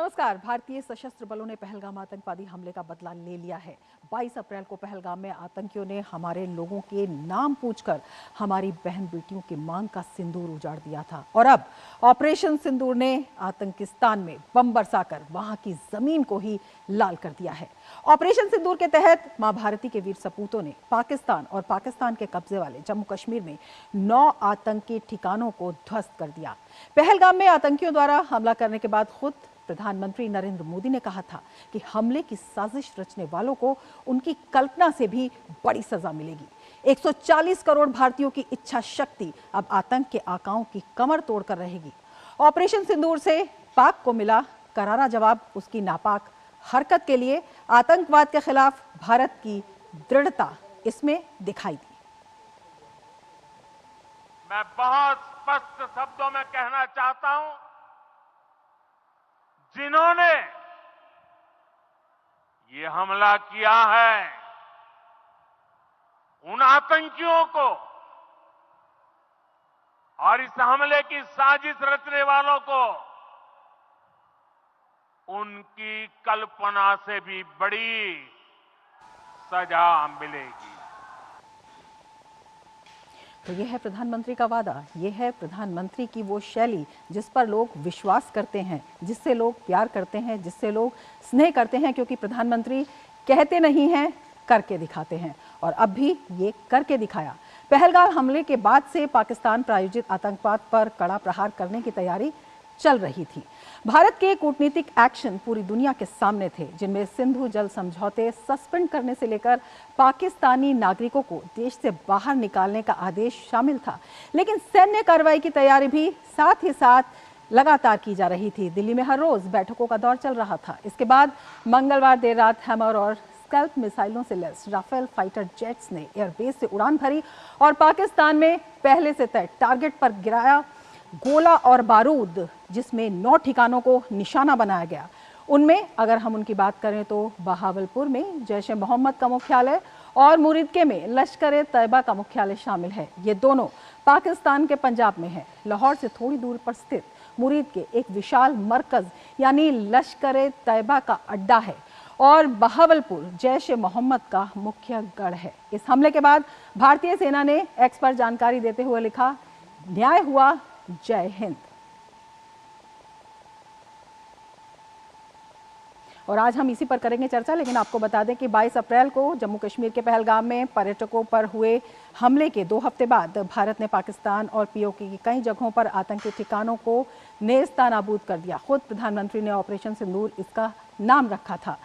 नमस्कार। भारतीय सशस्त्र बलों ने पहलगाम आतंकवादी हमले का बदला ले लिया है। 22 अप्रैल को पहलगाम में आतंकियों ने हमारे लोगों के नाम पूछकर हमारी बहन बेटियों की मांग का सिंदूर उजाड़ दिया था और अब ऑपरेशन सिंदूर ने आतंकिस्तान में बम बरसाकर वहां की जमीन को ही लाल कर दिया है। ऑपरेशन सिंदूर के तहत मां भारती के वीर सपूतों ने पाकिस्तान और पाकिस्तान के कब्जे वाले जम्मू कश्मीर में 9 आतंकी ठिकानों को ध्वस्त कर दिया। पहलगाम में आतंकियों द्वारा हमला करने के बाद खुद प्रधानमंत्री नरेंद्र मोदी ने कहा था कि हमले की साजिश रचने वालों को उनकी कल्पना से भी बड़ी सजा मिलेगी। 140 करोड़ भारतीयों की इच्छा शक्ति अब आतंक के आकाओं की कमर तोड़कर रहेगी। ऑपरेशन सिंदूर से पाक को मिला करारा जवाब। उसकी नापाक हरकत के लिए आतंकवाद के खिलाफ भारत की दृढ़ता इसमें दिखाई दी। मैं बहुत स्पष्ट शब्दों में कहना चाहता हूं, जिन्होंने ये हमला किया है उन आतंकियों को और इस हमले की साजिश रचने वालों को उनकी कल्पना से भी बड़ी सजा मिलेगी। तो यह है प्रधानमंत्री का वादा, यह है प्रधानमंत्री की वो शैली जिस पर लोग विश्वास करते हैं, जिससे लोग प्यार करते हैं, जिससे लोग स्नेह करते हैं, क्योंकि प्रधानमंत्री कहते नहीं हैं, करके दिखाते हैं। और अब भी ये करके दिखाया। पहलगाम हमले के बाद से पाकिस्तान प्रायोजित आतंकवाद पर कड़ा प्रहार करने की तैयारी चल रही थी। भारत के कूटनीतिक एक्शन पूरी दुनिया के सामने थे, जिनमें सिंधु जल समझौते सस्पेंड करने से लेकर पाकिस्तानी नागरिकों को देश से बाहर निकालने का आदेश शामिल था। लेकिन सैन्य कार्रवाई की तैयारी भी साथ ही साथ लगातार की जा रही थी। दिल्ली में हर रोज बैठकों का दौर चल रहा था। इसके बाद मंगलवार देर रात हैमर और स्कैल्प मिसाइलों से लैस राफेल फाइटर जेट्स ने एयरबेस से उड़ान भरी और पाकिस्तान में पहले से तय टारगेट पर गिराया गोला और बारूद, जिसमें 9 ठिकानों को निशाना बनाया गया। उनमें अगर हम उनकी बात करें तो बहावलपुर में जैश ए मोहम्मद का मुख्यालय और मुरीदके में लश्कर ए तैयबा का मुख्यालय शामिल है। ये दोनों पाकिस्तान के पंजाब में है। लाहौर से थोड़ी दूर पर स्थित मुरीदके एक विशाल मरकज यानी लश्कर ए तैयबा का अड्डा है और बहावलपुर जैश ए मोहम्मद का मुख्य गढ़ है। इस हमले के बाद भारतीय सेना ने एक्स पर जानकारी देते हुए लिखा, न्याय हुआ, जय हिंद। और आज हम इसी पर करेंगे चर्चा, लेकिन आपको बता दें कि 22 अप्रैल को जम्मू कश्मीर के पहलगाम में पर्यटकों पर हुए हमले के 2 हफ्ते बाद भारत ने पाकिस्तान और पीओके की कई जगहों पर आतंकी ठिकानों को नेस्तनाबूद कर दिया। खुद प्रधानमंत्री ने ऑपरेशन सिंदूर इसका नाम रखा था।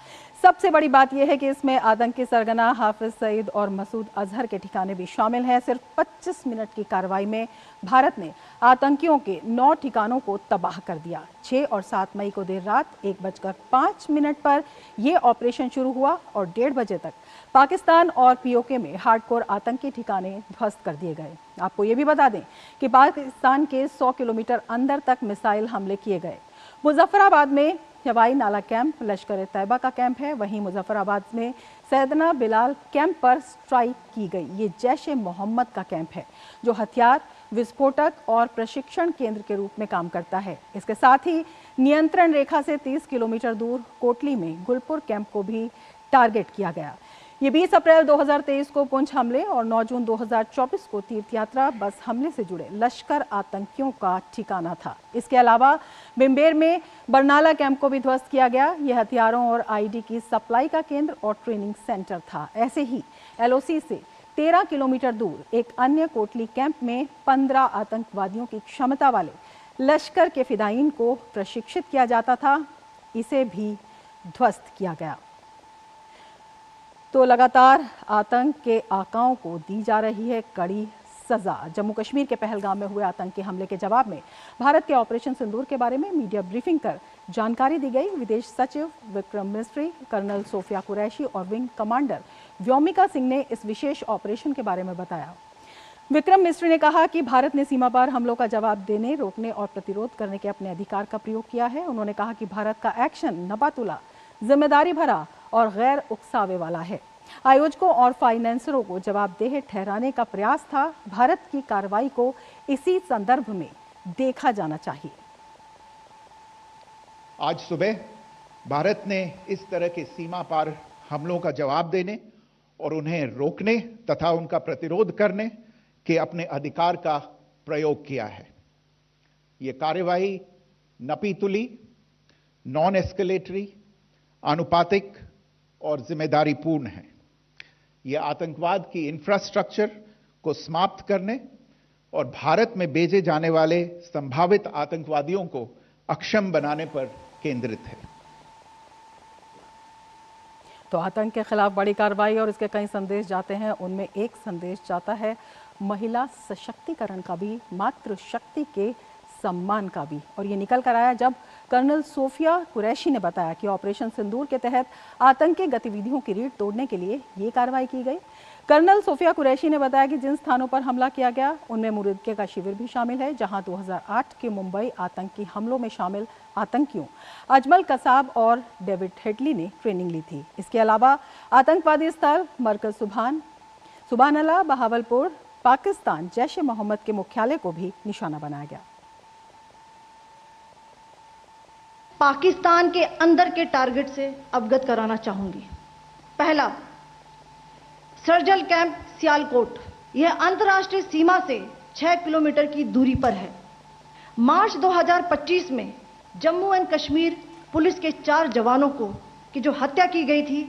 सबसे बड़ी बात यह है कि इसमें आतंकी सरगना हाफिज सईद और मसूद अजहर के ठिकाने भी शामिल हैं। सिर्फ 25 मिनट की कार्रवाई में भारत ने आतंकियों के 9 ठिकानों को तबाह कर दिया। 6 और 7 मई को देर रात 1:05 पर यह ऑपरेशन शुरू हुआ और 1:30 बजे तक पाकिस्तान और पीओके में हार्डकोर आतंकी ठिकाने ध्वस्त कर दिए गए। आपको ये भी बता दें कि पाकिस्तान के 100 किलोमीटर अंदर तक मिसाइल हमले किए गए। मुजफ्फराबाद में हवाई नाला कैंप लश्कर ए तैयबा का कैंप है। वहीं मुजफ्फराबाद में सैदना बिलाल कैंप पर स्ट्राइक की गई। ये जैश ए मोहम्मद का कैंप है जो हथियार, विस्फोटक और प्रशिक्षण केंद्र के रूप में काम करता है। इसके साथ ही नियंत्रण रेखा से 30 किलोमीटर दूर कोटली में गुलपुर कैंप को भी टारगेट किया गया। ये 20 अप्रैल 2023 को पुंछ हमले और 9 जून 2024 को तीर्थ यात्रा बस हमले से जुड़े लश्कर आतंकियों का ठिकाना था। इसके अलावा बिम्बेर में बरनाला कैंप को भी ध्वस्त किया गया। यह हथियारों और आईडी की सप्लाई का केंद्र और ट्रेनिंग सेंटर था। ऐसे ही एलओसी से 13 किलोमीटर दूर एक अन्य कोटली कैंप में 15 आतंकवादियों की क्षमता वाले लश्कर के फिदायीन को प्रशिक्षित किया जाता था। इसे भी ध्वस्त किया गया। तो लगातार आतंक के आकाओं को दी जा रही है कड़ी सजा। जम्मू कश्मीर के पहलगाम में हुए आतंकी हमले के जवाब में भारत के ऑपरेशन सिंदूर के बारे में मीडिया ब्रीफिंग कर जानकारी दी गई। विदेश सचिव विक्रम मिस्री, कर्नल सोफिया कुरैशी और विंग कमांडर व्योमिका सिंह ने इस विशेष ऑपरेशन के बारे में बताया। विक्रम मिस्री ने कहा कि भारत ने सीमा पार हमलों का जवाब देने, रोकने और प्रतिरोध करने के अपने अधिकार का प्रयोग किया है। उन्होंने कहा कि भारत का एक्शन नबातुला, जिम्मेदारी भरा और गैर उकसावे वाला है। आयोजकों और फाइनेंसरों को जवाबदेह ठहराने का प्रयास था। भारत की कार्रवाई को इसी संदर्भ में देखा जाना चाहिए। आज सुबह भारत ने इस तरह के सीमा पार हमलों का जवाब देने और उन्हें रोकने तथा उनका प्रतिरोध करने के अपने अधिकार का प्रयोग किया है। यह कार्यवाही नपीतुली, नॉन एस्केलेटरी, आनुपातिक और जिम्मेदारीपूर्ण है। यह आतंकवाद की इंफ्रास्ट्रक्चर को समाप्त करने और भारत में भेजे जाने वाले संभावित आतंकवादियों को अक्षम बनाने पर केंद्रित है। तो आतंक के खिलाफ बड़ी कार्रवाई और इसके कई संदेश जाते हैं। उनमें एक संदेश जाता है महिला सशक्तिकरण का भी, मातृशक्ति के सम्मान का भी, और ये निकल कर आया जब कर्नल सोफिया कुरैशी ने बताया कि ऑपरेशन सिंदूर के तहत आतंकी गतिविधियों की रीढ़ तोड़ने के लिए ये कार्रवाई की गई। कर्नल सोफिया कुरैशी ने बताया कि जिन स्थानों पर हमला किया गया उनमें मुरीदके का शिविर भी शामिल है, जहां 2008 के मुंबई आतंकी हमलों में शामिल आतंकियों अजमल कसाब और डेविड हेडली ने ट्रेनिंग ली थी। इसके अलावा आतंकवादी स्थल मरकज सुबहानअल्लाह, बहावलपुर, पाकिस्तान जैश ए मोहम्मद के मुख्यालय को भी निशाना बनाया गया। पाकिस्तान के अंदर के टारगेट से अवगत कराना चाहूंगी। पहला, सर्जिकल कैंप सियालकोट। यह अंतर्राष्ट्रीय सीमा से 6 किलोमीटर की दूरी पर है। मार्च 2025 में जम्मू एंड कश्मीर पुलिस के 4 जवानों की जो हत्या की गई थी,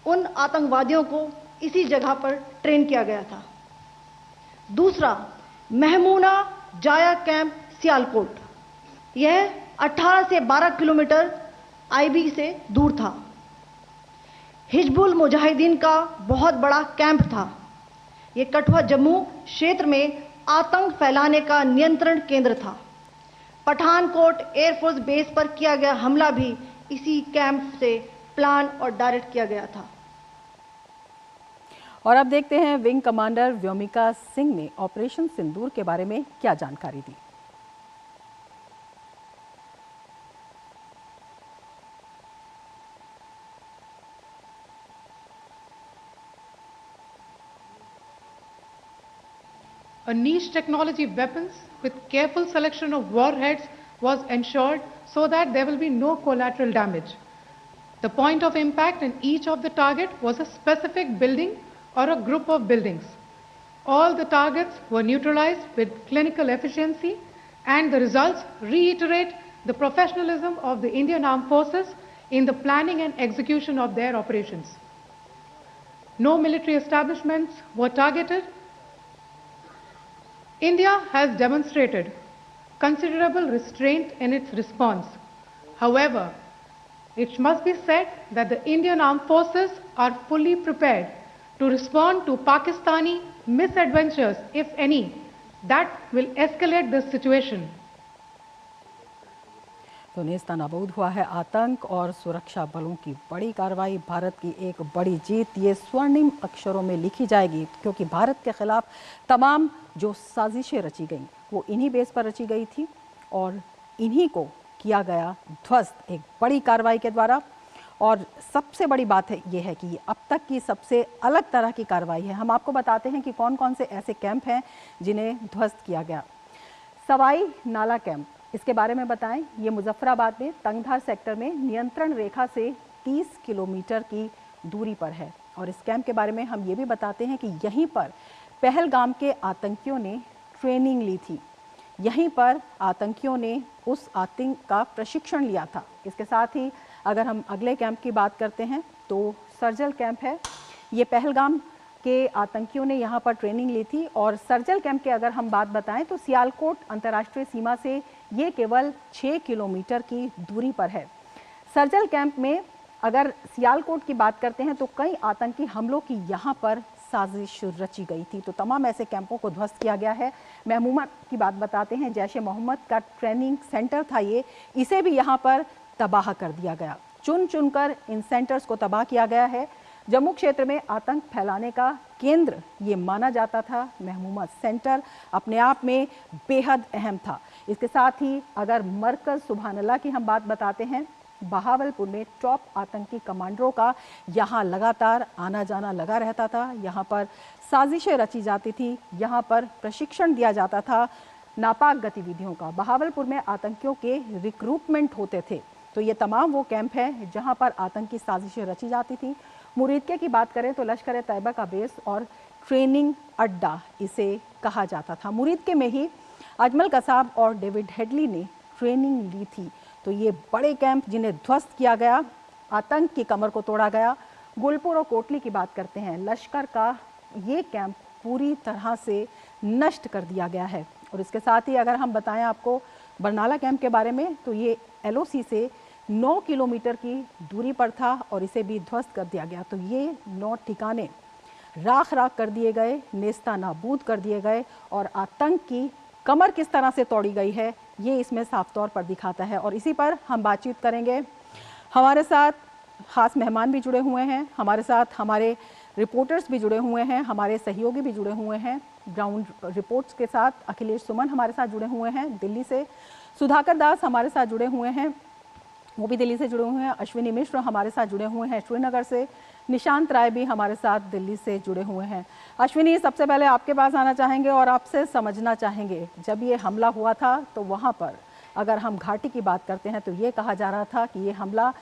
उन आतंकवादियों को इसी जगह पर ट्रेन किया गया था। दूसरा, महमूना जाया कैंप सियालकोट। यह 18 से 12 किलोमीटर आईबी से दूर था। हिजबुल मुजाहिदीन का बहुत बड़ा कैंप था। यह कठुआ जम्मू क्षेत्र में आतंक फैलाने का नियंत्रण केंद्र था। पठानकोट एयरफोर्स बेस पर किया गया हमला भी इसी कैंप से प्लान और डायरेक्ट किया गया था। और अब देखते हैं विंग कमांडर व्योमिका सिंह ने ऑपरेशन सिंदूर के बारे में क्या जानकारी दी। A niche technology weapons with careful selection of warheads was ensured so that there will be no collateral damage. The point of impact in each of the target was a specific building or a group of buildings. All the targets were neutralized with clinical efficiency, and the results reiterate the professionalism of the Indian Armed Forces in the planning and execution of their operations. No military establishments were targeted. India has demonstrated considerable restraint in its response. However, it must be said that the Indian Armed Forces are fully prepared to respond to Pakistani misadventures, if any, that will escalate the situation. तो नेस्तनाबूद हुआ है आतंक और सुरक्षा बलों की बड़ी कार्रवाई। भारत की एक बड़ी जीत ये स्वर्णिम अक्षरों में लिखी जाएगी, क्योंकि भारत के खिलाफ तमाम जो साजिशें रची गईं वो इन्हीं बेस पर रची गई थी और इन्हीं को किया गया ध्वस्त एक बड़ी कार्रवाई के द्वारा। और सबसे बड़ी बात है ये है कि ये अब तक की सबसे अलग तरह की कार्रवाई है। हम आपको बताते हैं कि कौन कौन से ऐसे कैंप हैं जिन्हें ध्वस्त किया गया। सवाई नाला कैंप, इसके बारे में बताएं। ये मुजफ्फराबाद में तंगधार सेक्टर में नियंत्रण रेखा से 30 किलोमीटर की दूरी पर है। और इस कैंप के बारे में हम ये भी बताते हैं कि यहीं पर पहलगाम के आतंकियों ने ट्रेनिंग ली थी, यहीं पर आतंकियों ने उस आतंक का प्रशिक्षण लिया था। इसके साथ ही अगर हम अगले कैंप की बात करते हैं तो सर्जिकल कैंप है। ये पहलगाम के आतंकियों ने यहाँ पर ट्रेनिंग ली थी। और सर्जिकल कैंप के अगर हम बात बताएं तो सियालकोट अंतर्राष्ट्रीय सीमा से ये केवल 6 किलोमीटर की दूरी पर है। सर्जिकल कैंप में अगर सियालकोट की बात करते हैं तो कई आतंकी हमलों की यहाँ पर साजिश रची गई थी। तो तमाम ऐसे कैंपों को ध्वस्त किया गया है। महमूमा की बात बताते हैं, जैश ए मोहम्मद का ट्रेनिंग सेंटर था ये, इसे भी यहाँ पर तबाह कर दिया गया। चुन चुनकर इन सेंटर्स को तबाह किया गया है। जम्मू क्षेत्र में आतंक फैलाने का केंद्र ये माना जाता था। महमूमा सेंटर अपने आप में बेहद अहम था। इसके साथ ही अगर मरकज सुबहानअल्लाह की हम बात बताते हैं, बहावलपुर में टॉप आतंकी कमांडरों का यहाँ लगातार आना जाना लगा रहता था। यहाँ पर साजिशें रची जाती थी, यहाँ पर प्रशिक्षण दिया जाता था नापाक गतिविधियों का। बहावलपुर में आतंकियों के रिक्रूटमेंट होते थे तो ये तमाम वो कैंप हैं जहां पर आतंकी साजिशें रची जाती थी। मुरीदके की बात करें तो लश्कर तैयबा का बेस और ट्रेनिंग अड्डा इसे कहा जाता था। मुरीदके में ही अजमल कसाब और डेविड हेडली ने ट्रेनिंग ली थी। तो ये बड़े कैंप जिन्हें ध्वस्त किया गया, आतंक की कमर को तोड़ा गया। गुलपुर और कोटली की बात करते हैं, लश्कर का ये कैंप पूरी तरह से नष्ट कर दिया गया है। और इसके साथ ही अगर हम बताएं आपको बरनाला कैंप के बारे में, तो ये LOC से 9 किलोमीटर की दूरी पर था और इसे भी ध्वस्त कर दिया गया। तो ये 9 ठिकाने राख राख कर दिए गए, नेस्ता नाबूद कर दिए गए और आतंक की कमर किस तरह से तोड़ी गई है ये इसमें साफ तौर पर दिखाता है। और इसी पर हम बातचीत करेंगे। हमारे साथ खास मेहमान भी जुड़े हुए हैं, हमारे साथ हमारे रिपोर्टर्स भी जुड़े हुए हैं, हमारे सहयोगी भी जुड़े हुए हैं ग्राउंड रिपोर्ट्स के साथ। अखिलेश सुमन हमारे साथ जुड़े हुए हैं दिल्ली से, सुधाकर दास हमारे साथ जुड़े हुए हैं, वो भी दिल्ली से जुड़े हुए हैं, अश्विनी मिश्र हमारे साथ जुड़े हुए हैं श्रीनगर से, निशांत राय भी हमारे साथ दिल्ली से जुड़े हुए हैं। अश्विनी, सबसे पहले आपके पास आना चाहेंगे और आपसे समझना चाहेंगे, जब ये हमला हुआ था तो वहाँ पर अगर हम घाटी की बात करते हैं तो ये कहा जा रहा था कि ये हमला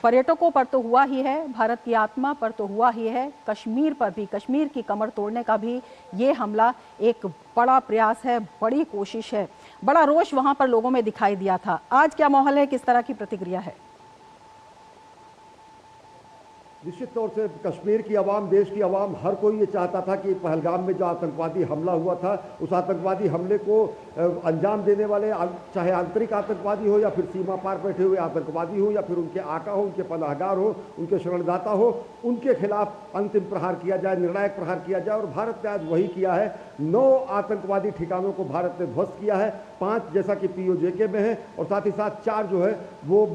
पर्यटकों पर तो हुआ ही है, भारत की आत्मा पर तो हुआ ही है, कश्मीर पर भी, कश्मीर की कमर तोड़ने का भी ये हमला एक बड़ा प्रयास है, बड़ी कोशिश है। बड़ा रोष वहां पर लोगों में दिखाई दिया था। आज क्या माहौल है, किस तरह की प्रतिक्रिया है? निश्चित तौर से कश्मीर की आवाम, देश की आवाम, हर कोई ये चाहता था कि पहलगाम में जो आतंकवादी हमला हुआ था, उस आतंकवादी हमले को अंजाम देने वाले, चाहे आंतरिक आतंकवादी हो या फिर सीमा पार बैठे हुए आतंकवादी हो या फिर उनके आका हो, उनके पनाहगार हो, उनके शरणदाता हो, उनके खिलाफ अंतिम प्रहार किया जाए, निर्णायक प्रहार किया जाए। और भारत ने आज वही किया है। 9 आतंकवादी ठिकानों को भारत ने ध्वस्त किया है, 5 जैसा कि POJK में है और साथ ही साथ 4 जो है वो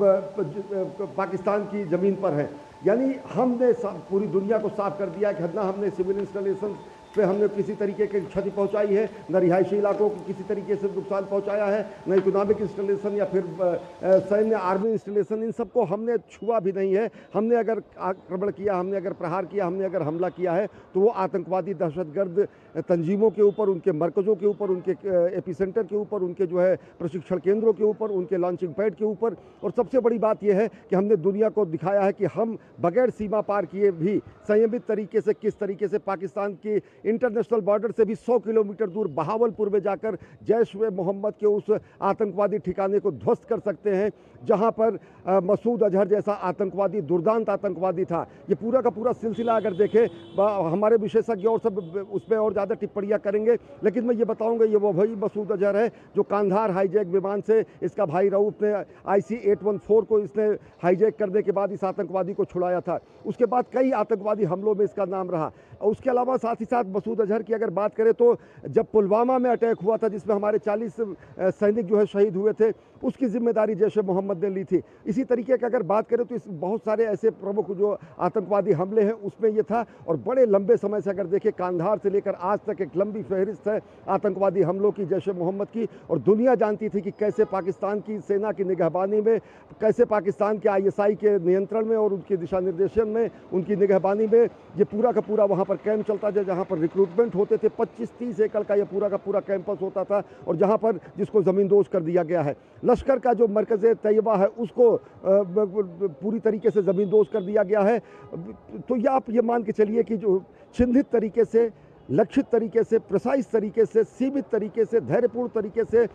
पाकिस्तान की ज़मीन पर है। यानी हमने पूरी दुनिया को साफ कर दिया कि ना हमने सिविल इंस्टॉलेशन पे हमने किसी तरीके की क्षति पहुंचाई है, न रिहायशी इलाकों को किसी तरीके से नुकसान पहुंचाया है, न इकोनॉमिक इंस्टॉलेशन या फिर सैन्य आर्मी इंस्टॉलेशन, इन सबको हमने छुआ भी नहीं है। हमने अगर आक्रमण किया, हमने अगर प्रहार किया, हमने अगर हमला किया है तो वो आतंकवादी दहशतगर्द तंजीमों के ऊपर, उनके मरकज़ों के ऊपर, उनके एपिसेंटर के ऊपर, उनके जो है प्रशिक्षण केंद्रों के ऊपर, उनके लॉन्चिंग पैड के ऊपर। और सबसे बड़ी बात यह है कि हमने दुनिया को दिखाया है कि हम बगैर सीमा पार किए भी संयमित तरीके से, किस तरीके से पाकिस्तान की इंटरनेशनल बॉर्डर से भी 100 किलोमीटर दूर बहावलपुर में जाकर जैश-ए-मोहम्मद के उस आतंकवादी ठिकाने को ध्वस्त कर सकते हैं जहां पर मसूद अजहर जैसा आतंकवादी, दुर्दांत आतंकवादी था। ये पूरा का पूरा सिलसिला अगर देखें, हमारे विशेषज्ञ और सब उस पर और ज़्यादा टिप्पणियां करेंगे, लेकिन मैं ये बताऊंगा ये वो वही मसूद अजहर है जो कांधार हाईजैक विमान से इसका भाई रऊफ ने IC-814 को इसने हाईजैक करने के बाद इस आतंकवादी को छुड़ाया था। उसके बाद कई आतंकवादी हमलों में इसका नाम रहा। उसके अलावा साथ ही साथ मसूद अजहर की अगर बात करें तो जब पुलवामा में अटैक हुआ था जिसमें हमारे 40 सैनिक जो है शहीद हुए थे, उसकी जिम्मेदारी जैश-ए-मोहम्मद ने ली थी। इसी तरीके की अगर बात करें तो इस बहुत सारे ऐसे प्रमुख जो आतंकवादी हमले हैं उसमें ये था। और बड़े लंबे समय से अगर देखें, कांधार से लेकर आज तक एक लंबी फहरिस्त है आतंकवादी हमलों की जैश-ए-मोहम्मद की। और दुनिया जानती थी कि कैसे पाकिस्तान की सेना की निगहबानी में, कैसे पाकिस्तान के ISI के नियंत्रण में और उनके दिशा निर्देशन में, उनकी निगहबानी में ये पूरा का पूरा वहाँ पर कैंप चलता था, जहाँ पर रिक्रूटमेंट होते थे। 25-30 एकड़ का ये पूरा का पूरा कैंपस होता था और जहाँ पर जिसको ज़मींदोज़ कर दिया गया है। लश्कर का जो मरकज़ तैयबा है उसको पूरी तरीके से ज़मींदोज़ कर दिया गया है। तो ये आप ये मान के चलिए कि जो चिन्हित तरीके से, लक्षित तरीके से, प्रिसाइज तरीके से, सीमित तरीके से, धैर्यपूर्ण तरीके से,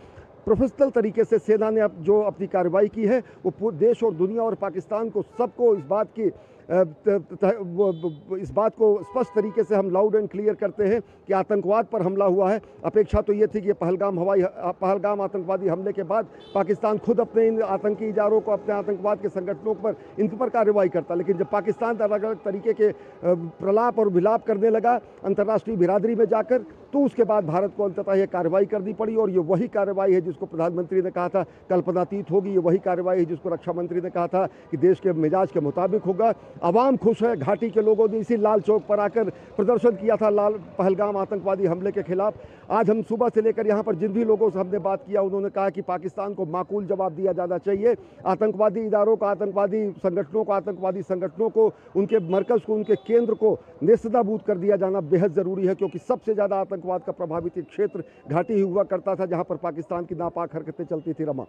प्रोफेशनल तरीके से सेना ने जो अपनी कार्रवाई की है वो पूरे देश और दुनिया और पाकिस्तान को सबको इस बात को स्पष्ट तरीके से हम लाउड एंड क्लियर करते हैं कि आतंकवाद पर हमला हुआ है। अपेक्षा तो ये थी कि पहलगाम आतंकवादी हमले के बाद पाकिस्तान खुद अपने इन आतंकी इदारों को, अपने आतंकवाद के संगठनों पर इन पर कार्रवाई करता, लेकिन जब पाकिस्तान अलग अलग तरीके के प्रलाप और विलाप करने लगा अंतर्राष्ट्रीय बिरादरी में जाकर, तो उसके बाद भारत को अंततः यह कार्रवाई करनी पड़ी। और ये वही कार्रवाई है जिसको प्रधानमंत्री ने कहा था कल्पनातीत होगी, ये वही कार्रवाई है जिसको रक्षा मंत्री ने कहा था कि देश के मिजाज के मुताबिक होगा। आवाम खुश है। घाटी के लोगों ने इसी लाल चौक पर आकर प्रदर्शन किया था पहलगाम आतंकवादी हमले के खिलाफ। आज हम सुबह से लेकर यहाँ पर जिन भी लोगों से हमने बात किया, उन्होंने कहा कि पाकिस्तान को माकूल जवाब दिया जाना चाहिए। आतंकवादी इदारों को, आतंकवादी संगठनों को, उनके मरकज़ को, उनके केंद्र को नेस्तनाबूद कर दिया जाना बेहद ज़रूरी है, क्योंकि सबसे ज़्यादा आतंकवाद का प्रभावित क्षेत्र घाटी ही हुआ करता था जहाँ पर पाकिस्तान की नापाक हरकतें चलती थी। रमा,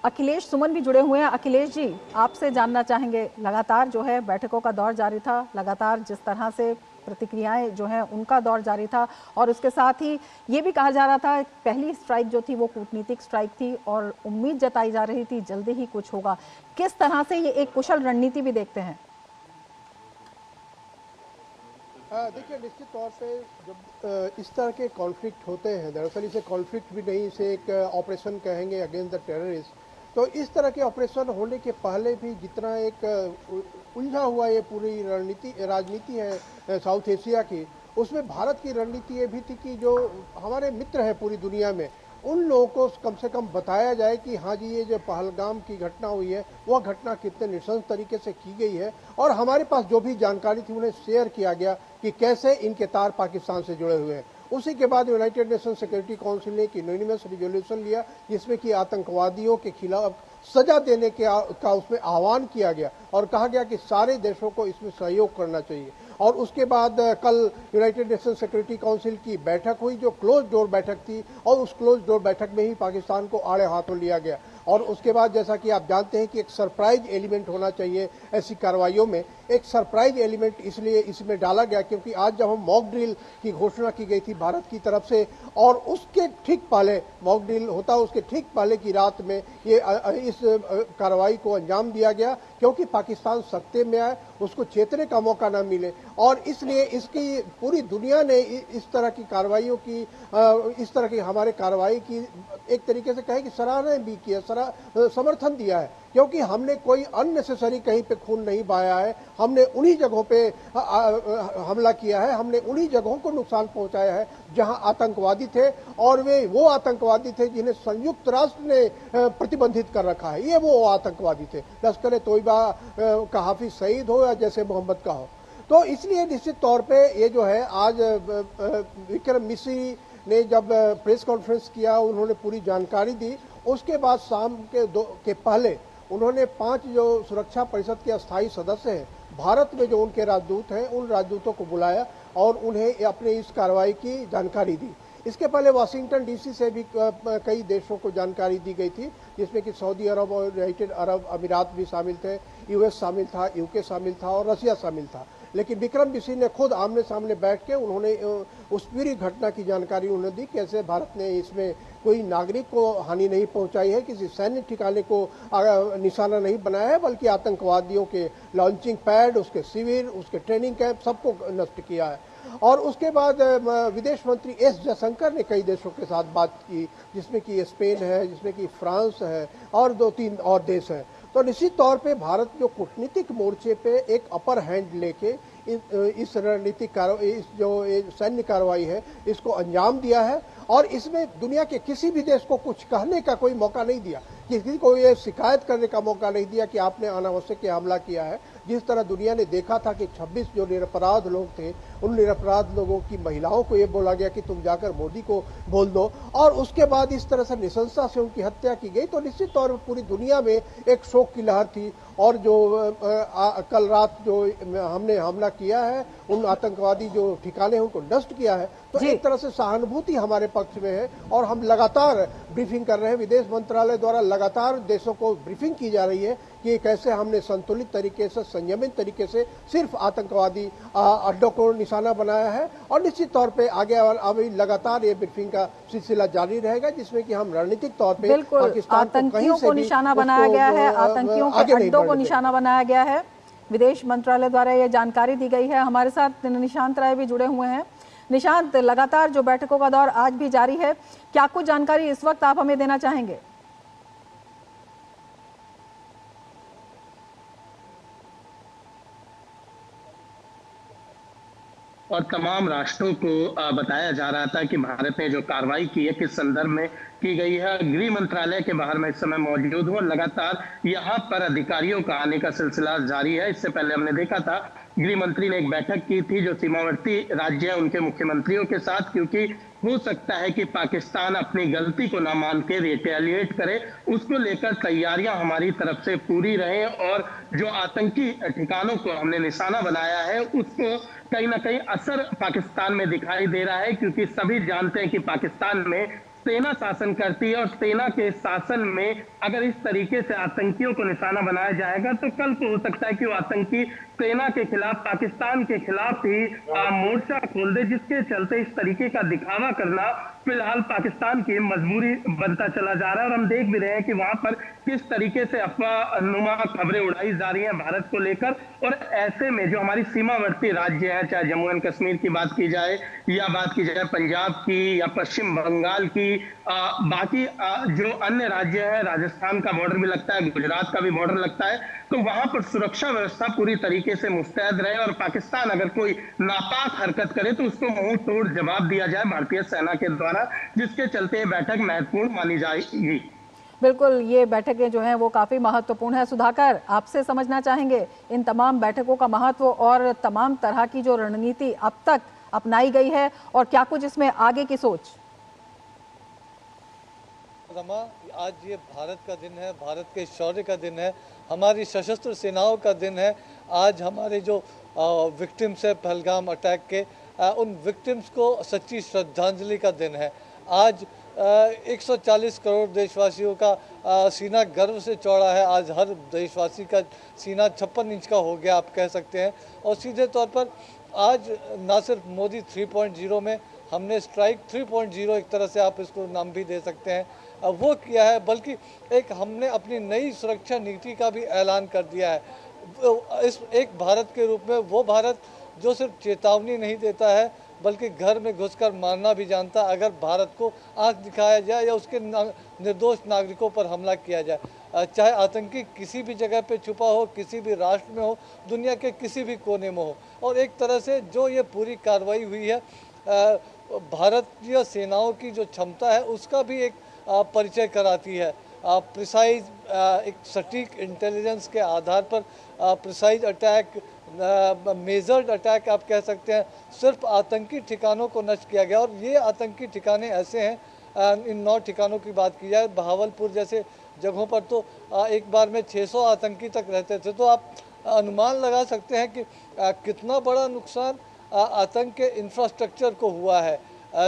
अखिलेश सुमन भी जुड़े हुए हैं। अखिलेश जी, आपसे जानना चाहेंगे, लगातार जो है बैठकों का दौर जारी था, लगातार जिस तरह से प्रतिक्रियाएं जो हैं उनका दौर जारी था, और उसके साथ ही ये भी कहा जा रहा था पहली स्ट्राइक जो थी वो कूटनीतिक स्ट्राइक थी और उम्मीद जताई जा रही थी जल्दी ही कुछ होगा। किस तरह से ये एक कुशल रणनीति भी देखते हैं? देखिए, निश्चित तौर पे जब इस तरह के कॉन्फ्लिक्ट होते हैं, दरअसल इसे कॉन्फ्लिक्ट भी नहीं, इसे एक ऑपरेशन कहेंगे अगेंस्ट द टेररिस्ट, तो इस तरह के ऑपरेशन होने के पहले भी जितना एक उलझा हुआ ये पूरी राजनीति है साउथ एशिया की, उसमें भारत की रणनीति ये भी थी कि जो हमारे मित्र हैं पूरी दुनिया में, उन लोगों को कम से कम बताया जाए कि हाँ जी, ये जो पहलगाम की घटना हुई है वह घटना कितने नृशंस तरीके से की गई है, और हमारे पास जो भी जानकारी थी उन्हें शेयर किया गया कि कैसे इनके तार पाकिस्तान से जुड़े हुए हैं। उसी के बाद यूनाइटेड नेशन सिक्योरिटी काउंसिल ने एक यूनानिमस रिजोल्यूशन लिया जिसमें कि आतंकवादियों के खिलाफ सजा देने का उसमें आह्वान किया गया और कहा गया कि सारे देशों को इसमें सहयोग करना चाहिए। और उसके बाद कल यूनाइटेड नेशन सिक्योरिटी काउंसिल की बैठक हुई जो क्लोज डोर बैठक थी, और उस क्लोज डोर बैठक में ही पाकिस्तान को आड़े हाथों लिया गया। और उसके बाद जैसा कि आप जानते हैं कि एक सरप्राइज एलिमेंट होना चाहिए ऐसी कार्रवाइयों में, एक सरप्राइज एलिमेंट इसलिए इसमें डाला गया क्योंकि आज जब हम मॉक ड्रिल की घोषणा की गई थी भारत की तरफ से, और उसके ठीक पहले मॉक ड्रिल होता उसके ठीक पहले की रात में ये इस कार्रवाई को अंजाम दिया गया क्योंकि पाकिस्तान सत्ते में आए, उसको चेतने का मौका ना मिले, और इसलिए इसकी पूरी दुनिया ने इस तरह की कार्रवाइयों की, इस तरह की हमारे कार्रवाई की एक तरीके से कहे कि सराहना भी किया, समर्थन दिया है, क्योंकि हमने कोई अननेसेसरी कहीं पे खून नहीं बहाया है, हमने उन्हीं जगहों पे हमला किया है, हमने उन्हीं जगहों को नुकसान पहुंचाया है जहां आतंकवादी थे, और वे वो आतंकवादी थे जिन्हें संयुक्त राष्ट्र ने प्रतिबंधित कर रखा है। ये वो आतंकवादी थे, लश्कर तोयबा का हाफिज सईद हो या जैसे मोहम्मद का हो। तो इसलिए निश्चित तौर पे ये जो है आज विक्रम मिश्री ने जब प्रेस कॉन्फ्रेंस किया, उन्होंने पूरी जानकारी दी। उसके बाद शाम के पहले उन्होंने 5 जो सुरक्षा परिषद के अस्थायी सदस्य हैं भारत में, जो उनके राजदूत हैं, उन राजदूतों को बुलाया और उन्हें अपने इस कार्रवाई की जानकारी दी। इसके पहले वाशिंगटन डीसी से भी कई देशों को जानकारी दी गई थी, जिसमें कि सऊदी अरब और यूनाइटेड अरब अमीरात भी शामिल थे, यूएस शामिल था, यूके शामिल था और रसिया शामिल था। लेकिन विक्रम मिश्री ने खुद आमने सामने बैठ के उन्होंने उस पूरी घटना की जानकारी उन्हें दी, कैसे भारत ने इसमें कोई नागरिक को हानि नहीं पहुंचाई है, किसी सैन्य ठिकाने को निशाना नहीं बनाया है, बल्कि आतंकवादियों के लॉन्चिंग पैड, उसके शिविर, उसके ट्रेनिंग कैंप सबको नष्ट किया है। और उसके बाद विदेश मंत्री एस जयशंकर ने कई देशों के साथ बात की, जिसमें कि स्पेन है, जिसमें कि फ्रांस है और 2-3 और देश हैं। तो निश्चित तौर पे भारत जो कूटनीतिक मोर्चे पे एक अपर हैंड लेके इस रणनीतिक इस जो सैन्य कार्रवाई है इसको अंजाम दिया है, और इसमें दुनिया के किसी भी देश को कुछ कहने का कोई मौका नहीं दिया, किसी को ये शिकायत करने का मौका नहीं दिया कि आपने अनावश्यक हमला किया है। जिस तरह दुनिया ने देखा था कि 26 जो निरपराध लोग थे, उन निरपराध लोगों की महिलाओं को ये बोला गया कि तुम जाकर मोदी को बोल दो, और उसके बाद इस तरह से नृशंसता से उनकी हत्या की गई। तो निश्चित तौर पर पूरी दुनिया में एक शोक की लहर थी, और जो कल रात जो हमने हमला किया है, उन आतंकवादी जो ठिकाने हैं उनको नष्ट किया है, तो एक तरह से सहानुभूति हमारे पक्ष में है, और हम लगातार ब्रीफिंग कर रहे हैं। विदेश मंत्रालय द्वारा लगातार देशों को ब्रीफिंग की जा रही है कि कैसे हमने संतुलित तरीके से, संयमित तरीके से सिर्फ आतंकवादी अड्डों को निशाना बनाया है, और निश्चित तौर पे आगे अभी लगातार ये ब्रीफिंग का सिलसिला जारी रहेगा, जिसमें कि हम रणनीतिक तौर पे आतंकियों को निशाना बनाया गया है, आतंकियों के अड्डों को निशाना बनाया गया है। विदेश मंत्रालय द्वारा ये जानकारी दी गई है। हमारे साथ निशांत राय भी जुड़े हुए हैं। निशांत, लगातार जो बैठकों का दौर आज भी जारी है, क्या कुछ जानकारी इस वक्त आप हमें देना चाहेंगे? और तमाम राष्ट्रों को बताया जा रहा था कि भारत ने जो कार्रवाई की है किस संदर्भ में की गई है। गृह मंत्रालय के बाहर मैं इस समय मौजूद हूँ, लगातार यहाँ पर अधिकारियों का आने का सिलसिला जारी है। इससे पहले हमने देखा था गृह मंत्री ने एक बैठक की थी जो सीमावर्ती राज्य है उनके मुख्यमंत्रियों के साथ, क्योंकि हो सकता है कि पाकिस्तान अपनी गलती को ना मान के रिटेलिएट करे, उसको लेकर तैयारियां हमारी तरफ से पूरी रहें, और जो आतंकी ठिकानों को हमने निशाना बनाया है उसको कहीं ना कहीं असर पाकिस्तान में दिखाई दे रहा है, क्योंकि सभी जानते हैं कि पाकिस्तान में सेना शासन करती है और सेना के शासन में अगर इस तरीके से आतंकियों को निशाना बनाया जाएगा तो कल को हो सकता है कि वो आतंकी सेना के खिलाफ, पाकिस्तान के खिलाफ ही मोर्चा खोल दे, जिसके चलते इस तरीके का दिखावा करना फिलहाल पाकिस्तान की मजबूरी बनता चला जा रहा है। और हम देख भी रहे हैं कि वहां पर किस तरीके से अफवाह नुमा खबरें उड़ाई जा रही हैं भारत को लेकर। और ऐसे में जो हमारी सीमावर्ती राज्य है, चाहे जम्मू एंड कश्मीर की बात की जाए या बात की जाए पंजाब की या पश्चिम बंगाल की, बाकी जो अन्य राज्य है, राजस्थान का बॉर्डर भी लगता है, गुजरात का भी बॉर्डर लगता है, तो वहां पर सुरक्षा व्यवस्था पूरी तरीके से मुस्तैद रहे और पाकिस्तान अगर कोई नापाक हरकत करे तो उसको मुंह तोड़ जवाब दिया जाए भारतीय सेना के द्वारा, जिसके चलते ये बैठक महत्वपूर्ण मानी जाएगी। बिल्कुल, ये बैठकें जो हैं वो काफ़ी महत्वपूर्ण है। सुधाकर, आपसे समझना चाहेंगे इन तमाम बैठकों का महत्व और तमाम तरह की जो रणनीति अब तक अपनाई गई है और क्या कुछ इसमें आगे की सोच। रमा, आज ये भारत का दिन है, भारत के शौर्य का दिन है, हमारी सशस्त्र सेनाओं का दिन है। आज हमारे जो विक्टिम्स है पहलगाम अटैक के, उन विक्टिम्स को सच्ची श्रद्धांजलि का दिन है। आज 140 करोड़ देशवासियों का सीना गर्व से चौड़ा है। आज हर देशवासी का सीना 56 इंच का हो गया, आप कह सकते हैं। और सीधे तौर पर आज ना सिर्फ मोदी 3.0 में हमने स्ट्राइक 3.0, एक तरह से आप इसको नाम भी दे सकते हैं, वो किया है, बल्कि एक हमने अपनी नई सुरक्षा नीति का भी ऐलान कर दिया है। इस एक भारत के रूप में, वो भारत जो सिर्फ चेतावनी नहीं देता है बल्कि घर में घुसकर मारना भी जानता। अगर भारत को आंख दिखाया जाए या उसके निर्दोष नागरिकों पर हमला किया जाए, चाहे आतंकी किसी भी जगह पे छुपा हो, किसी भी राष्ट्र में हो, दुनिया के किसी भी कोने में हो। और एक तरह से जो ये पूरी कार्रवाई हुई है, भारतीय सेनाओं की जो क्षमता है उसका भी एक परिचय कराती है। प्रिसाइज, एक सटीक इंटेलिजेंस के आधार पर प्रिसाइज अटैक, मेजर्ड अटैक आप कह सकते हैं, सिर्फ आतंकी ठिकानों को नष्ट किया गया। और ये आतंकी ठिकाने ऐसे हैं, इन 9 ठिकानों की बात की जाए, बहावलपुर जैसे जगहों पर तो एक बार में 600 आतंकी तक रहते थे। तो आप अनुमान लगा सकते हैं कि कितना बड़ा नुकसान आतंक के इंफ्रास्ट्रक्चर को हुआ है।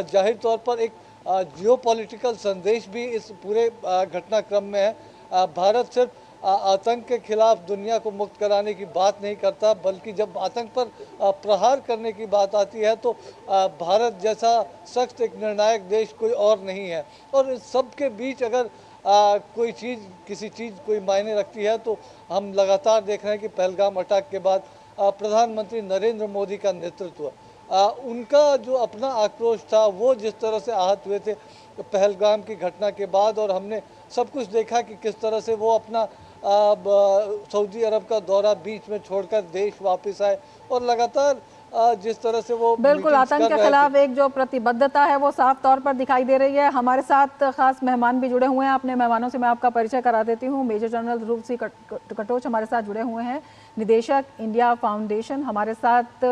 जाहिर तौर पर एक जियोपॉलिटिकल संदेश भी इस पूरे घटनाक्रम में है। भारत सिर्फ आतंक के खिलाफ दुनिया को मुक्त कराने की बात नहीं करता, बल्कि जब आतंक पर प्रहार करने की बात आती है तो भारत जैसा सख्त एक निर्णायक देश कोई और नहीं है। और इस सब के बीच अगर कोई चीज़, किसी चीज़ कोई मायने रखती है तो हम लगातार देख रहे हैं कि पहलगाम अटैक के बाद प्रधानमंत्री नरेंद्र मोदी का नेतृत्व, उनका जो अपना आक्रोश था, वो जिस तरह से आहत हुए थे पहलगाम की घटना के बाद, और हमने सब कुछ देखा कि किस तरह से वो अपना सऊदी अरब का दौरा बीच में छोड़कर देश वापस आए और लगातार जिस तरह से वो बिल्कुल आतंक के खिलाफ एक जो प्रतिबद्धता है वो साफ तौर पर दिखाई दे रही है। हमारे साथ खास मेहमान भी जुड़े हुए हैं। अपने मेहमानों से मैं आपका परिचय करा देती हूँ। मेजर जनरल ध्रुव सिंह कटोच हमारे साथ जुड़े हुए हैं, निदेशक इंडिया फाउंडेशन। हमारे साथ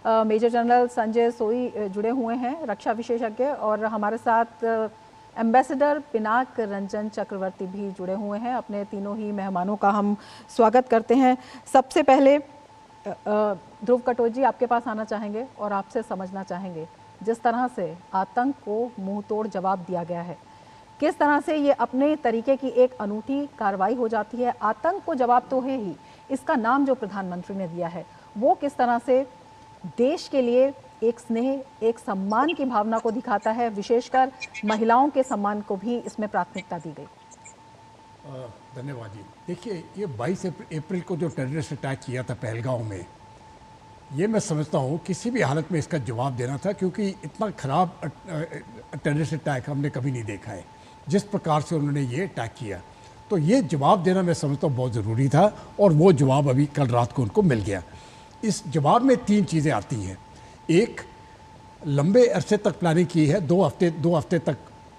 मेजर जनरल संजय सोई जुड़े हुए हैं, रक्षा विशेषज्ञ। और हमारे साथ एम्बेसडर पिनाक रंजन चक्रवर्ती भी जुड़े हुए हैं। अपने तीनों ही मेहमानों का हम स्वागत करते हैं। सबसे पहले ध्रुव कटोच जी, आपके पास आना चाहेंगे और आपसे समझना चाहेंगे, जिस तरह से आतंक को मुंह तोड़ जवाब दिया गया है, किस तरह से ये अपने तरीके की एक अनूठी कार्रवाई हो जाती है। आतंक को जवाब तो है ही, इसका नाम जो प्रधानमंत्री ने दिया है वो किस तरह से देश के लिए एक स्नेह, एक सम्मान की भावना को दिखाता है। विशेषकर महिलाओं के सम्मान को भी इसमें प्राथमिकता दी गई। धन्यवाद जी। देखिए, ये 22 अप्रैल को जो टेररिस्ट अटैक किया था पहलगाम में, ये मैं समझता हूँ किसी भी हालत में इसका जवाब देना था, क्योंकि इतना ख़राब टेररिस्ट अटैक हमने कभी नहीं देखा है। जिस प्रकार से उन्होंने ये अटैक किया, तो ये जवाब देना मैं समझता हूँ बहुत ज़रूरी था, और वो जवाब अभी कल रात को उनको मिल गया। इस जवाब में 3 चीज़ें आती हैं। एक, लंबे अरसे तक प्लानिंग की है, 2 हफ्ते तक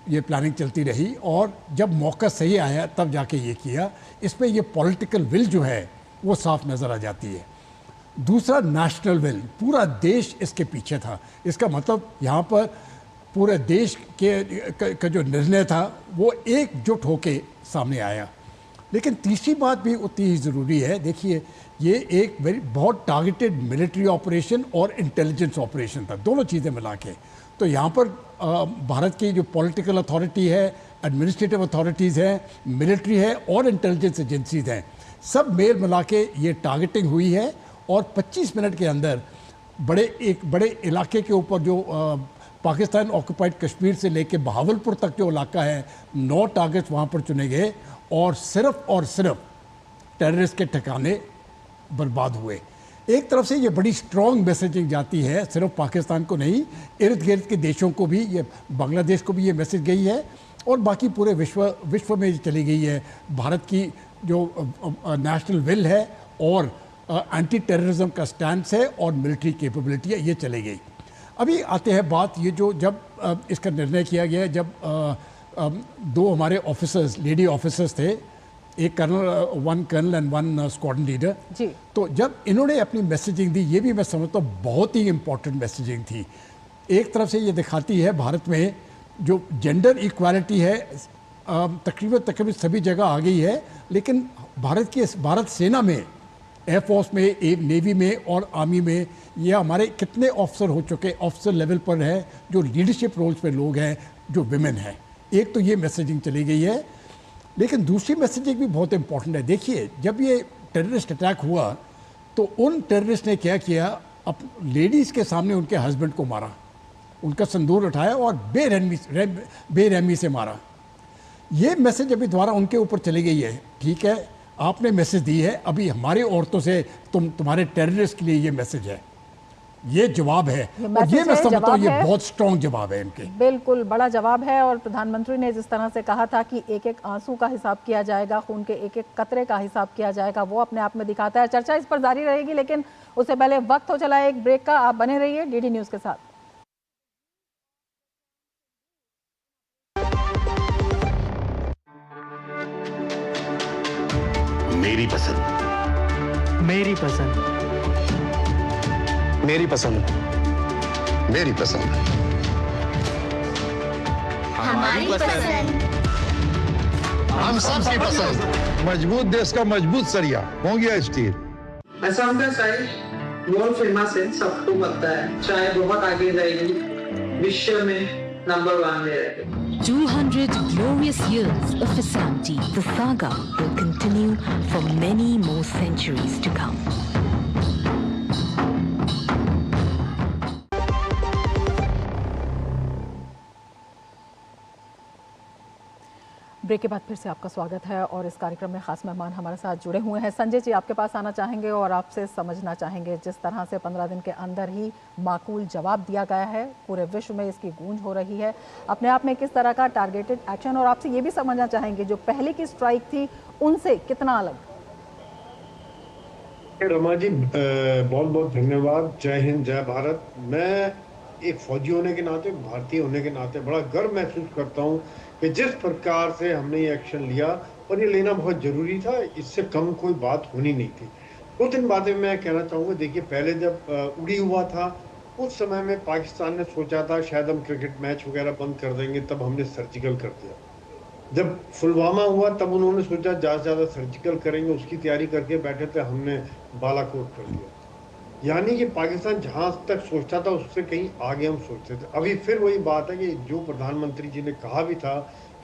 ये प्लानिंग चलती रही, और जब मौका सही आया तब जाके ये किया। इसमें ये पॉलिटिकल विल जो है वो साफ नज़र आ जाती है। दूसरा, नेशनल विल, पूरा देश इसके पीछे था। इसका मतलब यहाँ पर पूरे देश का जो निर्णय था वो एकजुट होके सामने आया। लेकिन तीसरी बात भी उतनी ही ज़रूरी है। देखिए, ये एक बहुत टारगेटेड मिलिट्री ऑपरेशन और इंटेलिजेंस ऑपरेशन था, दोनों चीज़ें मिला के। तो यहाँ पर भारत की जो पॉलिटिकल अथॉरिटी है, एडमिनिस्ट्रेटिव अथॉरिटीज़ हैं, मिलिट्री है और इंटेलिजेंस एजेंसीज हैं, सब मेल मिला के ये टारगेटिंग हुई है और 25 मिनट के अंदर एक बड़े इलाके के ऊपर जो पाकिस्तान ऑक्युपाइड कश्मीर से लेके बहावलपुर तक जो इलाका है, 9 टारगेट्स वहाँ पर चुने गए और सिर्फ टेररिस्ट के ठिकाने बर्बाद हुए। एक तरफ से ये बड़ी स्ट्रॉन्ग मैसेजिंग जाती है, सिर्फ पाकिस्तान को नहीं, इर्द गिर्द के देशों को भी, ये बांग्लादेश को भी ये मैसेज गई है और बाकी पूरे विश्व में चली गई है। भारत की जो नेशनल विल है और एंटी टेररिज्म का स्टैंड है और मिलिट्री कैपेबिलिटी है, ये चली गई। अभी आते हैं बात ये जो जब इसका निर्णय किया गया, जब 2 हमारे ऑफिसर्स, लेडी ऑफिसर्स थे, एक one colonel and one squadron leader जी, तो जब इन्होंने अपनी मैसेजिंग दी, ये भी मैं समझता हूँ बहुत ही इम्पोर्टेंट मैसेजिंग थी। एक तरफ से ये दिखाती है भारत में जो जेंडर इक्वालिटी है तकरीबन सभी जगह आ गई है, लेकिन भारत सेना में, एयरफोर्स में, नेवी में और आर्मी में ये हमारे कितने ऑफिसर हो चुके, ऑफिसर लेवल पर है जो लीडरशिप रोल्स पे लोग हैं, जो विमेन हैं। एक तो ये मैसेजिंग चली गई है, लेकिन दूसरी मैसेजिंग भी बहुत इंपॉर्टेंट है। देखिए, जब ये टेररिस्ट अटैक हुआ तो उन टेररिस्ट ने क्या किया, अब लेडीज़ के सामने उनके हस्बैंड को मारा, उनका संदूर उठाया और बेरहमी से मारा। ये मैसेज अभी दोबारा उनके ऊपर चली गई है। ठीक है, आपने मैसेज दी है, अभी हमारे औरतों से तुम्हारे टेररिस्ट के लिए ये मैसेज है, ये जवाब है, और ये मैं समझता हूँ ये बहुत स्ट्रॉन्ग जवाब है इनके। बिल्कुल बड़ा जवाब है। और प्रधानमंत्री ने जिस तरह से कहा था कि एक एक आंसू का हिसाब किया जाएगा, खून के एक एक कतरे का हिसाब किया जाएगा, वो अपने आप में दिखाता है। चर्चा इस पर जारी रहेगी, लेकिन उससे पहले वक्त हो चला है एक ब्रेक का। आप बने रहिए डीडी न्यूज के साथ। मेरी पसंद, मेरी पसंद, मेरी पसंद, मेरी पसंद, हमारी पसंद, हम सबकी पसंद। मजबूत देश का मजबूत सरिया हो गया स्टील। असम का चाय वर्ल्ड फेमस है, सबको पता है। चाय बहुत आगे रहेगी, विश्व में नंबर 1 में रहेगी। 200 glorious years of Assamti. The saga will continue for many more centuries to come. Break के बाद फिर से आपका स्वागत है और इस कार्यक्रम में खास मेहमान हमारे साथ जुड़े हुए हैं। संजय जी, आपके पास आना चाहेंगे और आपसे समझना चाहेंगे, जिस तरह से 15 दिन के अंदर ही माकूल जवाब दिया गया है, पूरे विश्व में इसकी गूंज हो रही है, अपने आप में किस तरह का टारगेटेड एक्शन, और आपसे ये भी समझना चाहेंगे जो पहले की स्ट्राइक थी उनसे कितना अलग। रमा जी, बहुत बहुत धन्यवाद। जय हिंद, जय भारत। मैं एक फौजी होने के नाते, भारतीय होने के नाते बड़ा गर्व महसूस करता हूँ कि जिस प्रकार से हमने ये एक्शन लिया, और ये लेना बहुत जरूरी था, इससे कम कोई बात होनी नहीं थी। 2-3 बातें मैं कहना चाहूँगा। देखिए, पहले जब उड़ी हुआ था उस समय में पाकिस्तान ने सोचा था शायद हम क्रिकेट मैच वगैरह बंद कर देंगे, तब हमने सर्जिकल कर दिया। जब पुलवामा हुआ तब उन्होंने सोचा ज़्यादा से ज़्यादा सर्जिकल करेंगे, उसकी तैयारी करके बैठे थे, हमने बालाकोट कर दिया। यानी कि पाकिस्तान जहाँ तक सोचता था उससे कहीं आगे हम सोचते थे। अभी फिर वही बात है कि जो प्रधानमंत्री जी ने कहा भी था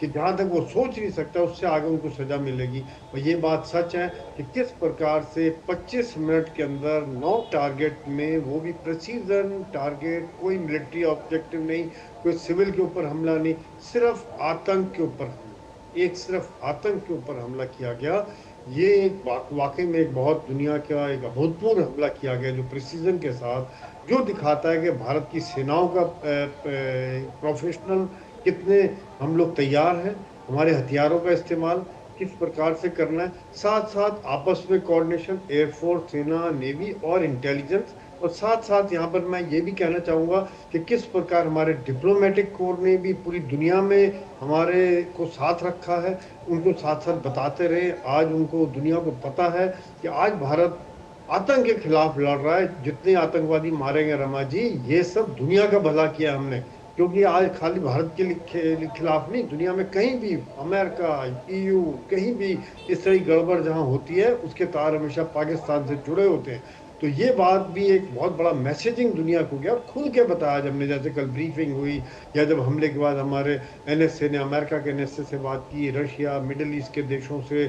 कि जहाँ तक वो सोच नहीं सकता उससे आगे उनको सजा मिलेगी, और ये बात सच है कि किस प्रकार से 25 मिनट के अंदर 9 टारगेट में, वो भी प्रेसीजन टारगेट, कोई मिलिट्री ऑब्जेक्टिव नहीं, कोई सिविल के ऊपर हमला नहीं, सिर्फ आतंक के ऊपर, सिर्फ आतंक के ऊपर हमला किया गया। ये एक वाकई में एक बहुत दुनिया का एक अभूतपूर्व हमला किया गया, जो प्रिसीजन के साथ, जो दिखाता है कि भारत की सेनाओं का प्रोफेशनल कितने हम लोग तैयार हैं, हमारे हथियारों का इस्तेमाल किस प्रकार से करना है, साथ साथ आपस में कोऑर्डिनेशन, एयरफोर्स, सेना, नेवी और इंटेलिजेंस, और साथ साथ यहाँ पर मैं ये भी कहना चाहूँगा कि किस प्रकार हमारे डिप्लोमेटिक कोर ने भी पूरी दुनिया में हमारे को साथ रखा है, उनको साथ साथ बताते रहे। आज उनको, दुनिया को पता है कि आज भारत आतंक के खिलाफ लड़ रहा है। जितने आतंकवादी मारे गए रमा जी, ये सब दुनिया का भला किया हमने, क्योंकि आज खाली भारत के खिलाफ नहीं, दुनिया में कहीं भी, अमेरिका, EU, कहीं भी इस तरह की गड़बड़ जहाँ होती है उसके तार हमेशा पाकिस्तान से जुड़े होते हैं। तो ये बात भी एक बहुत बड़ा मैसेजिंग दुनिया को गया और खुल के बताया जब हमने, जैसे कल ब्रीफिंग हुई या जब हमले के बाद हमारे एनएसए ने, अमेरिका के एनएसए से बात की, रशिया, मिडिल ईस्ट के देशों से,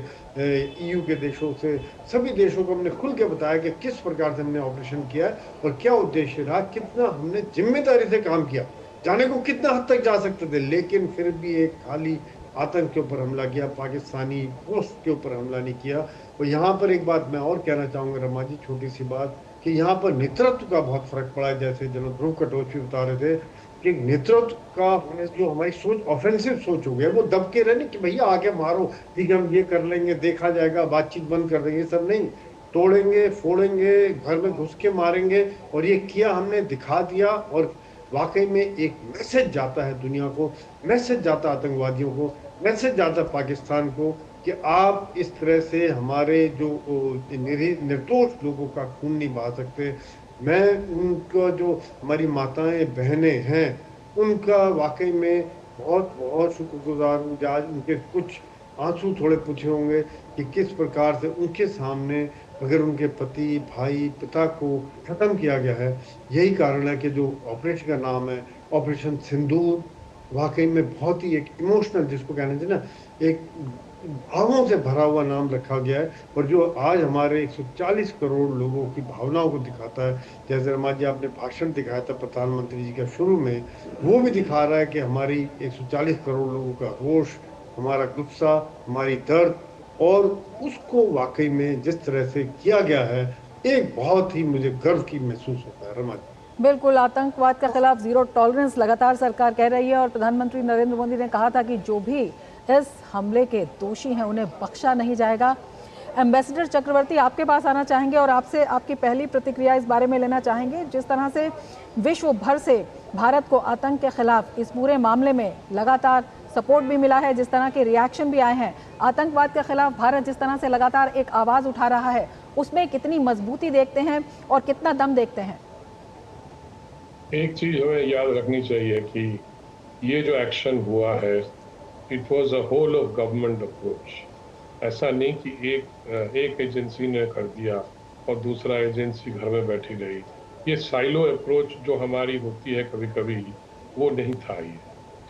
ईयू के देशों से, सभी देशों को हमने खुल के बताया कि किस प्रकार से हमने ऑपरेशन किया है और क्या उद्देश्य रहा, कितना हमने जिम्मेदारी से काम किया, जाने को कितना हद तक जा सकते थे, लेकिन फिर भी एक खाली आतंक के ऊपर हमला किया, पाकिस्तानी पोस्ट के ऊपर हमला नहीं किया। और यहाँ पर एक बात मैं और कहना चाहूँगा रमा जी, छोटी सी बात, कि यहाँ पर नेतृत्व का बहुत फर्क पड़ा है। जैसे जनरल ध्रुव कटोच भी बता रहे थे कि नेतृत्व का जो हमारी सोच, ऑफेंसिव सोच हो गया, वो दबके रहने कि भैया आके मारो, ठीक है हम ये कर लेंगे, देखा जाएगा, बातचीत बंद कर देंगे, सब नहीं, तोड़ेंगे, फोड़ेंगे, घर में घुस के मारेंगे। और ये किया हमने, दिखा दिया। और वाकई में एक मैसेज जाता है दुनिया को, मैसेज जाता आतंकवादियों को, मैसेज जाता पाकिस्तान को कि आप इस तरह से हमारे जो निर्दोष लोगों का खून नहीं बहा सकते। मैं उनका, जो हमारी माताएं बहनें हैं, उनका वाकई में बहुत बहुत शुक्रगुजार हूँ। आज उनके कुछ आंसू थोड़े पूछे होंगे कि किस प्रकार से उनके सामने अगर उनके पति, भाई, पिता को ख़त्म किया गया है। यही कारण है कि जो ऑपरेशन का नाम है ऑपरेशन सिंदूर, वाकई में बहुत ही एक इमोशनल, जिसको कहना चाहिए ना, एक भावों से भरा हुआ नाम रखा गया है। और जो आज हमारे 140 करोड़ लोगों की भावनाओं को दिखाता है, जैसे रमा जी आपने भाषण दिखाया था प्रधानमंत्री जी का शुरू में, वो भी दिखा रहा है कि हमारी 140 करोड़ लोगों का रोष, हमारा गुस्सा, हमारी दर्द, और उसको वाकई में जिस तरह से किया गया है, एक बहुत ही मुझे गर्व की महसूस होता है रमा जी। बिल्कुल, आतंकवाद के खिलाफ जीरो टॉलरेंस लगातार सरकार कह रही है और प्रधानमंत्री नरेंद्र मोदी ने कहा था कि जो भी इस हमले के दोषी हैं उन्हें बख्शा नहीं जाएगा। एम्बेसडर चक्रवर्ती, आपके पास आना चाहेंगे और आपसे आपकी पहली प्रतिक्रिया इस बारे में लेना चाहेंगे। जिस तरह से विश्व भर से भारत को आतंक के खिलाफ इस पूरे मामले में लगातार सपोर्ट भी मिला है, जिस तरह के रिएक्शन भी आए हैं, आतंकवाद के खिलाफ भारत जिस तरह से लगातार एक आवाज़ उठा रहा है, उसमें कितनी मजबूती देखते हैं और कितना दम देखते हैं? एक चीज हमें याद रखनी चाहिए कि ये जो एक्शन हुआ है, it was a whole of government approach. ऐसा नहीं कि एक एजेंसी ने कर दिया और दूसरा एजेंसी घर में बैठी रही। ये साइलो अप्रोच जो हमारी होती है कभी कभी, वो नहीं था ये।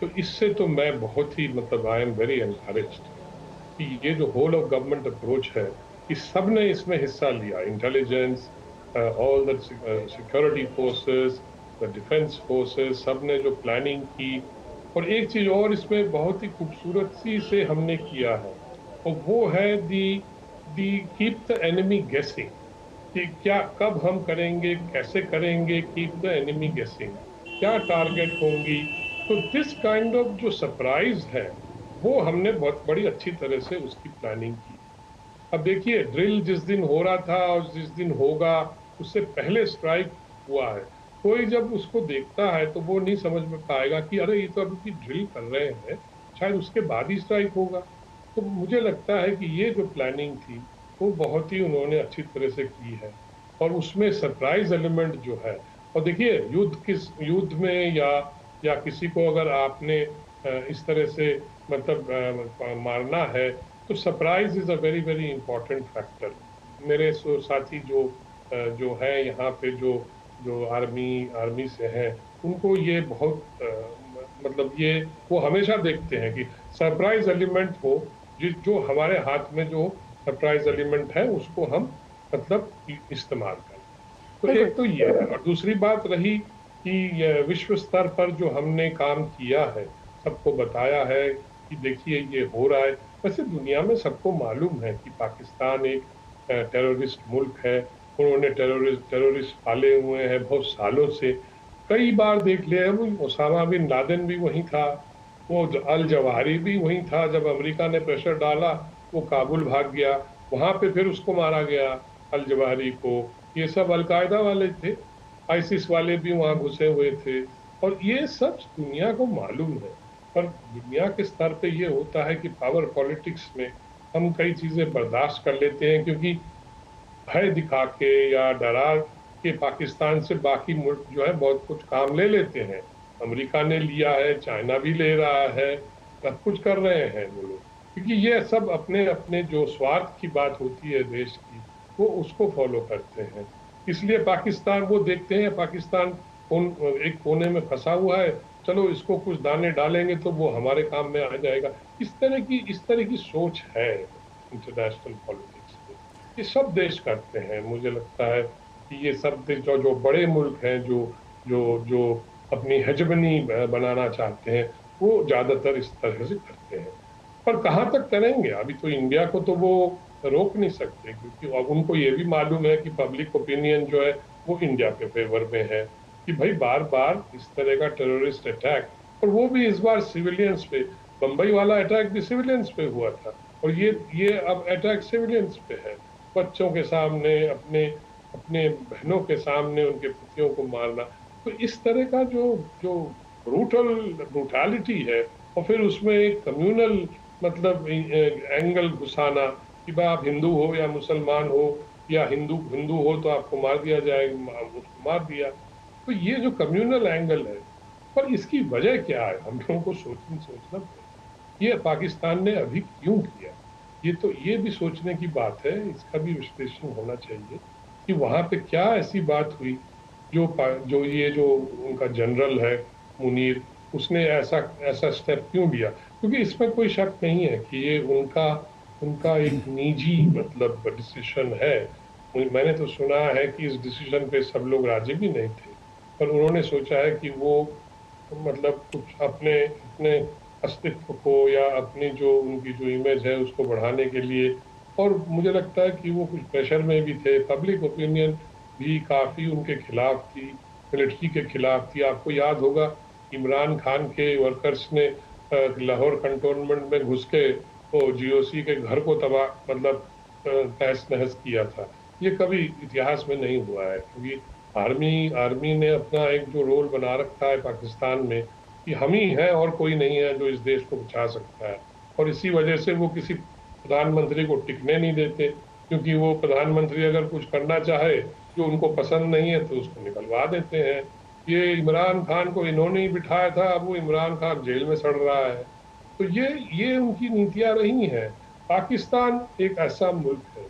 तो इससे तो मैं बहुत ही आई एम वेरी एनकरेज्ड कि ये जो होल ऑफ गवर्नमेंट अप्रोच है, कि सब ने इसमें हिस्सा लिया। Intelligence, all the security forces, the defence forces, सब ने जो प्लानिंग की। और एक चीज़ और इसमें बहुत ही खूबसूरती से हमने किया है, और वो है दी कीप द एनिमी गेसिंग, कि क्या, कब हम करेंगे, कैसे करेंगे, कीप द एनिमी गेसिंग, क्या टारगेट होंगी। तो दिस काइंड ऑफ जो सरप्राइज है, वो हमने बहुत बड़ी अच्छी तरह से उसकी प्लानिंग की। अब देखिए, ड्रिल जिस दिन हो रहा था और जिस दिन होगा, उससे पहले स्ट्राइक हुआ है। कोई जब उसको देखता है तो वो नहीं समझ में पाएगा कि अरे ये तो अभी ड्रिल कर रहे हैं, शायद उसके बाद ही स्ट्राइक होगा। तो मुझे लगता है कि ये जो प्लानिंग थी वो बहुत ही उन्होंने अच्छी तरह से की है, और उसमें सरप्राइज एलिमेंट जो है। और देखिए, युद्ध में या किसी को अगर आपने इस तरह से मारना है, तो surprise is a very very important factor. मेरे साथी जो है यहाँ पे, जो आर्मी से हैं, उनको ये बहुत ये वो हमेशा देखते हैं कि सरप्राइज एलिमेंट हो, जो हमारे हाथ में जो सरप्राइज एलिमेंट है उसको हम इस्तेमाल करें। तो एक तो ये है। और दूसरी बात रही कि विश्व स्तर पर जो हमने काम किया है, सबको बताया है कि देखिए ये हो रहा है। वैसे दुनिया में सबको मालूम है कि पाकिस्तान एक टेररिस्ट मुल्क है। उन्होंने टेररिस्ट पाले हुए हैं बहुत सालों से। कई बार देख लिया है, ओसामा बिन लादेन भी वहीं था, वो अल जवाहिरी भी वहीं था। जब अमेरिका ने प्रेशर डाला, वो काबुल भाग गया, वहाँ पे फिर उसको मारा गया अल जवाहिरी को। ये सब अलकायदा वाले थे, आईसिस वाले भी वहाँ घुसे हुए थे, और ये सब दुनिया को मालूम है। पर दुनिया के स्तर पे ये होता है कि पावर पॉलिटिक्स में हम कई चीज़ें बर्दाश्त कर लेते हैं, क्योंकि भय दिखा के या डरा के पाकिस्तान से बाकी मुल्क जो है बहुत कुछ काम ले लेते हैं। अमेरिका ने लिया है, चाइना भी ले रहा है, सब कुछ कर रहे हैं वो लोग, क्योंकि ये सब अपने अपने जो स्वार्थ की बात होती है देश की, वो उसको फॉलो करते हैं। इसलिए पाकिस्तान वो देखते हैं पाकिस्तान एक कोने में फंसा हुआ है, चलो इसको कुछ दाने डालेंगे तो वो हमारे काम में आ जाएगा। इस तरह की सोच है इंटरनेशनल पॉलिटिक्स में। ये सब देश करते हैं। मुझे लगता है कि ये सब देश जो बड़े मुल्क हैं जो अपनी हेजेमनी बनाना चाहते हैं वो ज्यादातर इस तरह से करते हैं। पर कहाँ तक करेंगे? अभी तो इंडिया को तो वो रोक नहीं सकते, क्योंकि अब उनको ये भी मालूम है कि पब्लिक ओपिनियन जो है वो इंडिया के फेवर में है कि भाई बार बार इस तरह का टेररिस्ट अटैक, और वो भी इस बार सिविलियंस पे, बम्बई वाला अटैक भी सिविलियंस पे हुआ था और ये अब अटैक सिविलियंस पे है। बच्चों के सामने, अपने बहनों के सामने उनके पतियों को मारना, तो इस तरह का जो ब्रूटैलिटी है, और फिर उसमें एक कम्युनल मतलब एंगल घुसाना कि भाई आप हिंदू हो या मुसलमान हो या हिंदू हो तो आपको मार दिया जाएगा, उसको मार दिया। तो ये जो कम्युनल एंगल है, पर इसकी वजह क्या है हम लोगों को सोचना पड़ेगा। ये पाकिस्तान ने अभी क्यों किया, ये भी सोचने की बात है। इसका भी विश्लेषण होना चाहिए कि वहाँ पे क्या ऐसी बात हुई जो ये जो उनका जनरल है मुनीर, उसने ऐसा स्टेप क्यों लिया। क्योंकि इसमें कोई शक नहीं है कि ये उनका एक निजी मतलब डिसीजन है। मैंने तो सुना है कि इस डिसीजन पे सब लोग राजी भी नहीं थे, पर उन्होंने सोचा है कि वो मतलब कुछ अपने अस्तित्व को या अपनी जो उनकी जो इमेज है उसको बढ़ाने के लिए, और मुझे लगता है कि वो कुछ प्रेशर में भी थे। पब्लिक ओपिनियन भी काफ़ी उनके खिलाफ थी, मिलिट्री के खिलाफ थी। आपको याद होगा इमरान खान के वर्कर्स ने लाहौर कंटोनमेंट में घुस के वो GOC के घर को तबाह मतलब तहस नहस किया था। ये कभी इतिहास में नहीं हुआ है, क्योंकि आर्मी ने अपना एक जो रोल बना रखा है पाकिस्तान में कि हम ही हैं और कोई नहीं है जो इस देश को बचा सकता है। और इसी वजह से वो किसी प्रधानमंत्री को टिकने नहीं देते, क्योंकि वो प्रधानमंत्री अगर कुछ करना चाहे जो उनको पसंद नहीं है तो उसको निकलवा देते हैं। ये इमरान खान को इन्होंने ही बिठाया था, अब वो इमरान खान जेल में सड़ रहा है। तो ये उनकी नीतियां रही हैं। पाकिस्तान एक ऐसा मुल्क है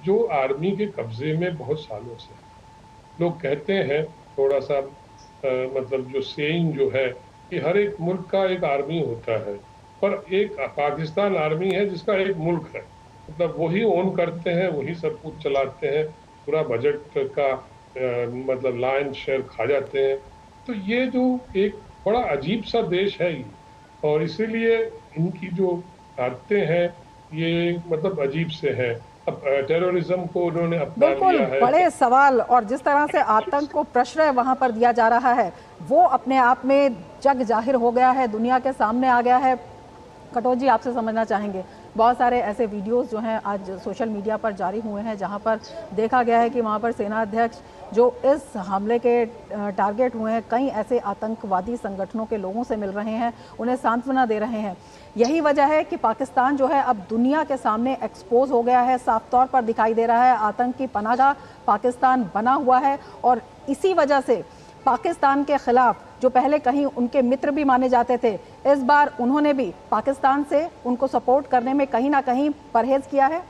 जो आर्मी के कब्जे में बहुत सालों से है। लोग कहते हैं थोड़ा सा मतलब जो सेइंग जो है कि हर एक मुल्क का एक आर्मी होता है, पर एक पाकिस्तान आर्मी है जिसका एक मुल्क है, मतलब वही ओन करते हैं, वही सब कुछ चलाते हैं, पूरा बजट का मतलब लायन शेयर खा जाते हैं। तो ये जो एक बड़ा अजीब सा देश है ये, और इसीलिए इनकी जो आदतें हैं ये मतलब अजीब से हैं। अब टेररिज्म को उन्होंने अपना लिया है। बड़े सवाल, और जिस तरह से आतंक को प्रश्रय वहां पर दिया जा रहा है वो अपने आप में जग जाहिर हो गया है, दुनिया के सामने आ गया है। कटोच जी, आपसे समझना चाहेंगे, बहुत सारे ऐसे वीडियोस जो हैं आज सोशल मीडिया पर जारी हुए हैं जहां पर देखा गया है कि वहां पर सेना अध्यक्ष जो इस हमले के टारगेट हुए हैं कई ऐसे आतंकवादी संगठनों के लोगों से मिल रहे हैं, उन्हें सांत्वना दे रहे हैं। यही वजह है कि पाकिस्तान जो है अब दुनिया के सामने एक्सपोज हो गया है, साफ तौर पर दिखाई दे रहा है आतंक की पनाहगाह पाकिस्तान बना हुआ है। और इसी वजह से पाकिस्तान के खिलाफ जो पहले कहीं उनके मित्र भी माने जाते थे, इस बार उन्होंने भी पाकिस्तान से उनको सपोर्ट करने में कहीं ना कहीं परहेज किया है।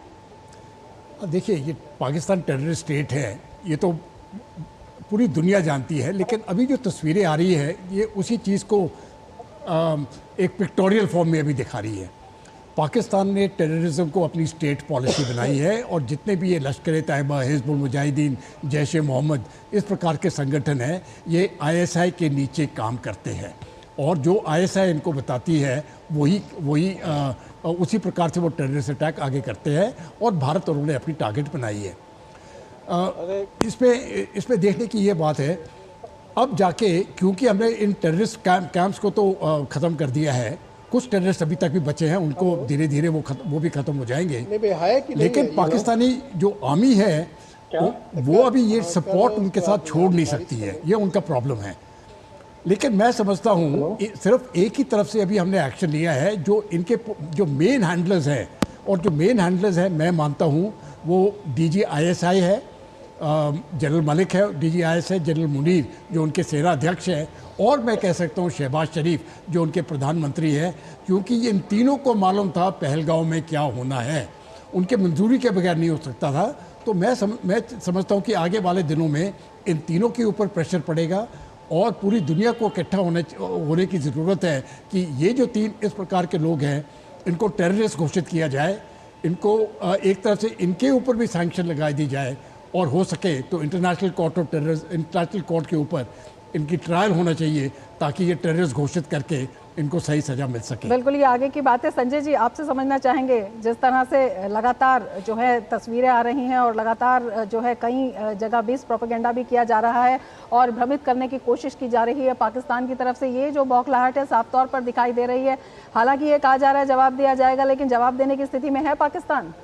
देखिए, ये पाकिस्तान टेररिस्ट स्टेट है, ये तो पूरी दुनिया जानती है, लेकिन अभी जो तस्वीरें आ रही है ये उसी चीज़ को एक पिक्टोरियल फॉर्म में अभी दिखा रही है। पाकिस्तान ने टेररिज्म को अपनी स्टेट पॉलिसी बनाई है, और जितने भी ये लश्कर तैयबा, हिजबुल मुजाहिदीन, जैश ए मोहम्मद, इस प्रकार के संगठन हैं, ये ISI के नीचे काम करते हैं, और जो ISI इनको बताती है वही उसी प्रकार से वो टेररिस्ट अटैक आगे करते हैं, और भारत उन्होंने अपनी टारगेट बनाई है। इसमें देखने की ये बात है, अब जाके क्योंकि हमने इन टेररिस्ट कैंप्स को तो ख़त्म कर दिया है, कुछ टेररिस्ट अभी तक भी बचे हैं, उनको धीरे धीरे वो भी खत्म हो जाएंगे, लेकिन पाकिस्तानी जो आर्मी है वो अभी ये सपोर्ट उनके साथ छोड़ नहीं सकती है, ये उनका प्रॉब्लम है। लेकिन मैं समझता हूँ सिर्फ एक ही तरफ से अभी हमने एक्शन लिया है। जो इनके जो मेन हैंडलर्स हैं, और जो मेन हैंडलर्स हैं मैं मानता हूँ वो DG ISI है, जनरल मलिक है DG ISI, जनरल मुनीर जो उनके सेना अध्यक्ष हैं, और मैं कह सकता हूँ शहबाज शरीफ जो उनके प्रधानमंत्री हैं, क्योंकि ये इन तीनों को मालूम था पहलगांव में क्या होना है, उनके मंजूरी के बगैर नहीं हो सकता था। तो मैं समझता हूँ कि आगे वाले दिनों में इन तीनों के ऊपर प्रेशर पड़ेगा और पूरी दुनिया को इकट्ठा होने की ज़रूरत है कि ये जो 3 इस प्रकार के लोग हैं इनको टेररिस्ट घोषित किया जाए, इनको एक तरह से इनके ऊपर भी सैंक्शन लगा दी जाए और हो सके तो इंटरनेशनल कोर्ट के ऊपर इनकी ट्रायल होना चाहिए ताकि ये टेररिस्ट घोषित करके इनको सही सजा मिल सके। बिल्कुल, ये आगे की बात है। संजय जी, आपसे समझना चाहेंगे, जिस तरह से लगातार जो है तस्वीरें आ रही हैं और लगातार जो है कई जगह बेस प्रोपेगेंडा भी किया जा रहा है और भ्रमित करने की कोशिश की जा रही है पाकिस्तान की तरफ से, ये जो बौखलाहट है साफ तौर पर दिखाई दे रही है। हालांकि ये कहा जा रहा है जवाब दिया जाएगा, लेकिन जवाब देने की स्थिति में है पाकिस्तान?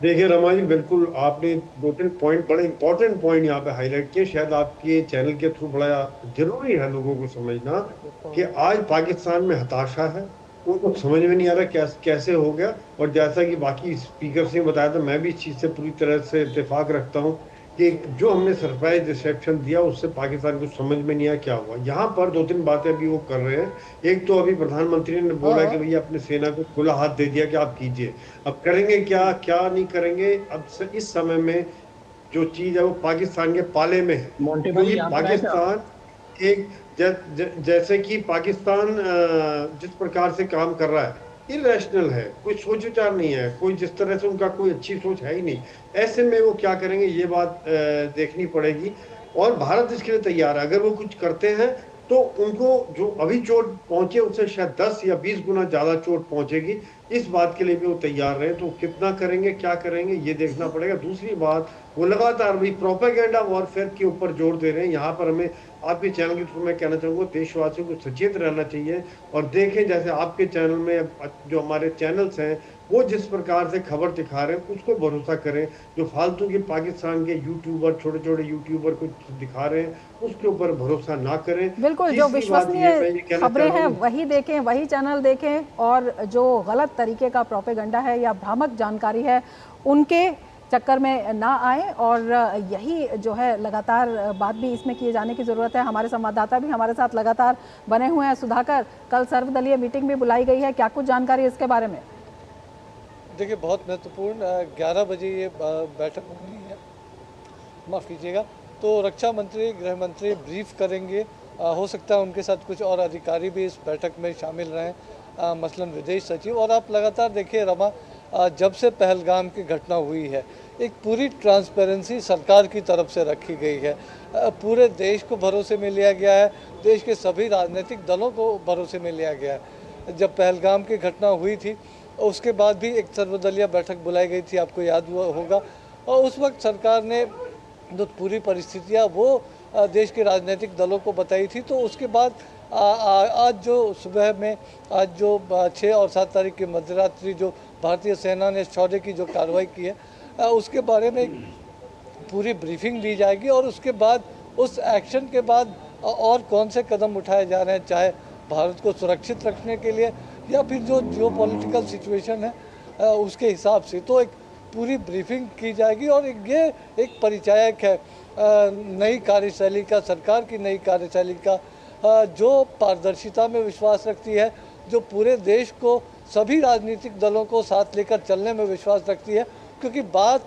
देखिए रमा जी, बिल्कुल आपने 2-3 पॉइंट, बड़े इंपॉर्टेंट पॉइंट यहाँ पे हाईलाइट किए। शायद आपके चैनल के थ्रू बड़ा जरूरी है लोगों को समझना कि आज पाकिस्तान में हताशा है, उनको समझ में नहीं आ रहा कैसे हो गया। और जैसा कि बाकी स्पीकर ने बताया था, मैं भी इस चीज़ से पूरी तरह से इत्तेफाक रखता हूँ कि जो हमने सरप्राइज रिसेप्शन दिया उससे पाकिस्तान को समझ में नहीं आया क्या हुआ। यहाँ पर 2-3 बातें अभी वो कर रहे हैं। एक तो अभी प्रधानमंत्री ने बोला कि भैया अपने सेना को खुला हाथ दे दिया कि आप कीजिए। अब करेंगे क्या नहीं करेंगे, अब इस समय में जो चीज है वो पाकिस्तान के पाले में है। क्योंकि पाकिस्तान एक जैसे कि पाकिस्तान जिस प्रकार से काम कर रहा है इरेशनल है, कोई सोच विचार नहीं है, कोई जिस तरह से उनका कोई अच्छी सोच है ही नहीं। ऐसे में वो क्या करेंगे ये बात देखनी पड़ेगी और भारत इसके लिए तैयार है। अगर वो कुछ करते हैं तो उनको जो अभी चोट पहुंचे उससे शायद 10 या 20 गुना ज्यादा चोट पहुंचेगी। इस बात के लिए भी वो तैयार रहे। तो कितना करेंगे, क्या करेंगे, ये देखना पड़ेगा। दूसरी बात, वो लगातार भी प्रोपेगेंडा वॉरफेयर के ऊपर जोर दे रहे हैं। यहाँ पर हमें आपके चैनल के थ्रू मैं कहना चाहूँगा देशवासियों को सचेत रहना चाहिए और देखें जैसे आपके चैनल में जो हमारे चैनल्स हैं वो जिस प्रकार से खबर दिखा रहे हैं उसको भरोसा करें। जो फालतू के पाकिस्तान के यूट्यूबर, छोटे यूट्यूबर कुछ दिखा रहे हैं उसके ऊपर भरोसा ना करें। बिल्कुल, जो विश्वसनीय खबरें हैं वही देखें, वही चैनल देखें और जो गलत तरीके का प्रोपेगेंडा है या भ्रामक जानकारी है उनके चक्कर में ना आए। और यही जो है लगातार बात भी इसमें किए जाने की ज़रूरत है। हमारे संवाददाता भी हमारे साथ लगातार बने हुए हैं। सुधाकर, कल सर्वदलीय मीटिंग भी बुलाई गई है, क्या कुछ जानकारी इसके बारे में? देखिए, बहुत महत्वपूर्ण 11 बजे ये बैठक होनी है, माफ़ कीजिएगा। तो रक्षा मंत्री, गृह मंत्री ब्रीफ करेंगे। हो सकता है उनके साथ कुछ और अधिकारी भी इस बैठक में शामिल रहें, मसलन विदेश सचिव। और आप लगातार देखिए रमा, जब से पहलगाम की घटना हुई है एक पूरी ट्रांसपेरेंसी सरकार की तरफ से रखी गई है। पूरे देश को भरोसे में लिया गया है, देश के सभी राजनीतिक दलों को भरोसे में लिया गया है। जब पहलगाम की घटना हुई थी उसके बाद भी एक सर्वदलीय बैठक बुलाई गई थी, आपको याद होगा। और उस वक्त सरकार ने जो पूरी परिस्थितियाँ वो देश के राजनीतिक दलों को बताई थी। तो उसके बाद आज जो सुबह में, आज जो 6 और 7 तारीख की मध्यरात्रि जो भारतीय सेना ने शौर्य की जो कार्रवाई की है उसके बारे में पूरी ब्रीफिंग दी जाएगी। और उसके बाद उस एक्शन के बाद और कौन से कदम उठाए जा रहे हैं, चाहे भारत को सुरक्षित रखने के लिए या फिर जो जियोपॉलिटिकल सिचुएशन है उसके हिसाब से, तो एक पूरी ब्रीफिंग की जाएगी। और ये एक परिचायक है नई कार्यशैली का, सरकार की नई कार्यशैली का, जो पारदर्शिता में विश्वास रखती है, जो पूरे देश को, सभी राजनीतिक दलों को साथ लेकर चलने में विश्वास रखती है। क्योंकि बात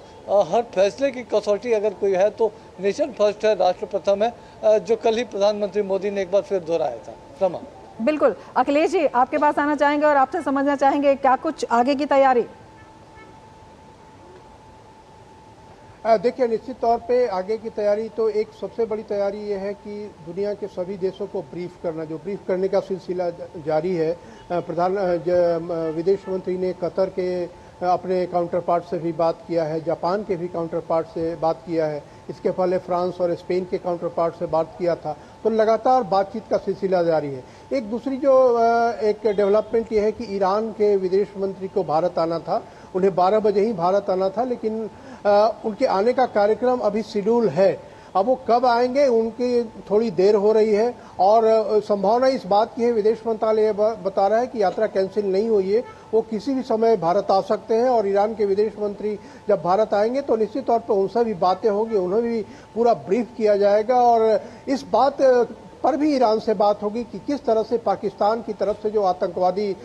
हर फैसले की कसौटी अगर कोई है तो नेशन फर्स्ट है, राष्ट्र प्रथम है, जो कल ही प्रधानमंत्री मोदी ने एक बार फिर दोहराया था। रमा, बिल्कुल। अखिलेश जी, आपके पास आना चाहेंगे और आपसे समझना चाहेंगे क्या कुछ आगे की तैयारी? देखिए, निश्चित तौर पे आगे की तैयारी तो एक सबसे बड़ी तैयारी ये है कि दुनिया के सभी देशों को ब्रीफ करना, जो ब्रीफ करने का सिलसिला जारी है। विदेश मंत्री ने कतर के अपने काउंटर पार्ट से भी बात किया है, जापान के भी काउंटर पार्ट से बात किया है, इसके पहले फ्रांस और स्पेन के काउंटर पार्ट से बात किया था। तो लगातार बातचीत का सिलसिला जारी है। एक दूसरी जो एक डेवलपमेंट ये है कि ईरान के विदेश मंत्री को भारत आना था, उन्हें 12 बजे ही भारत आना था, लेकिन उनके आने का कार्यक्रम अभी शेड्यूल है। अब वो कब आएंगे उनकी थोड़ी देर हो रही है और संभावना इस बात की है, विदेश मंत्रालय बता रहा है कि यात्रा कैंसिल नहीं हुई है, वो किसी भी समय भारत आ सकते हैं। और ईरान के विदेश मंत्री जब भारत आएंगे तो निश्चित तौर पर उनसे भी बातें होंगी, उन्हें भी पूरा ब्रीफ किया जाएगा। और इस बात पर भी ईरान से बात होगी कि किस तरह से पाकिस्तान की तरफ से जो आतंकवादी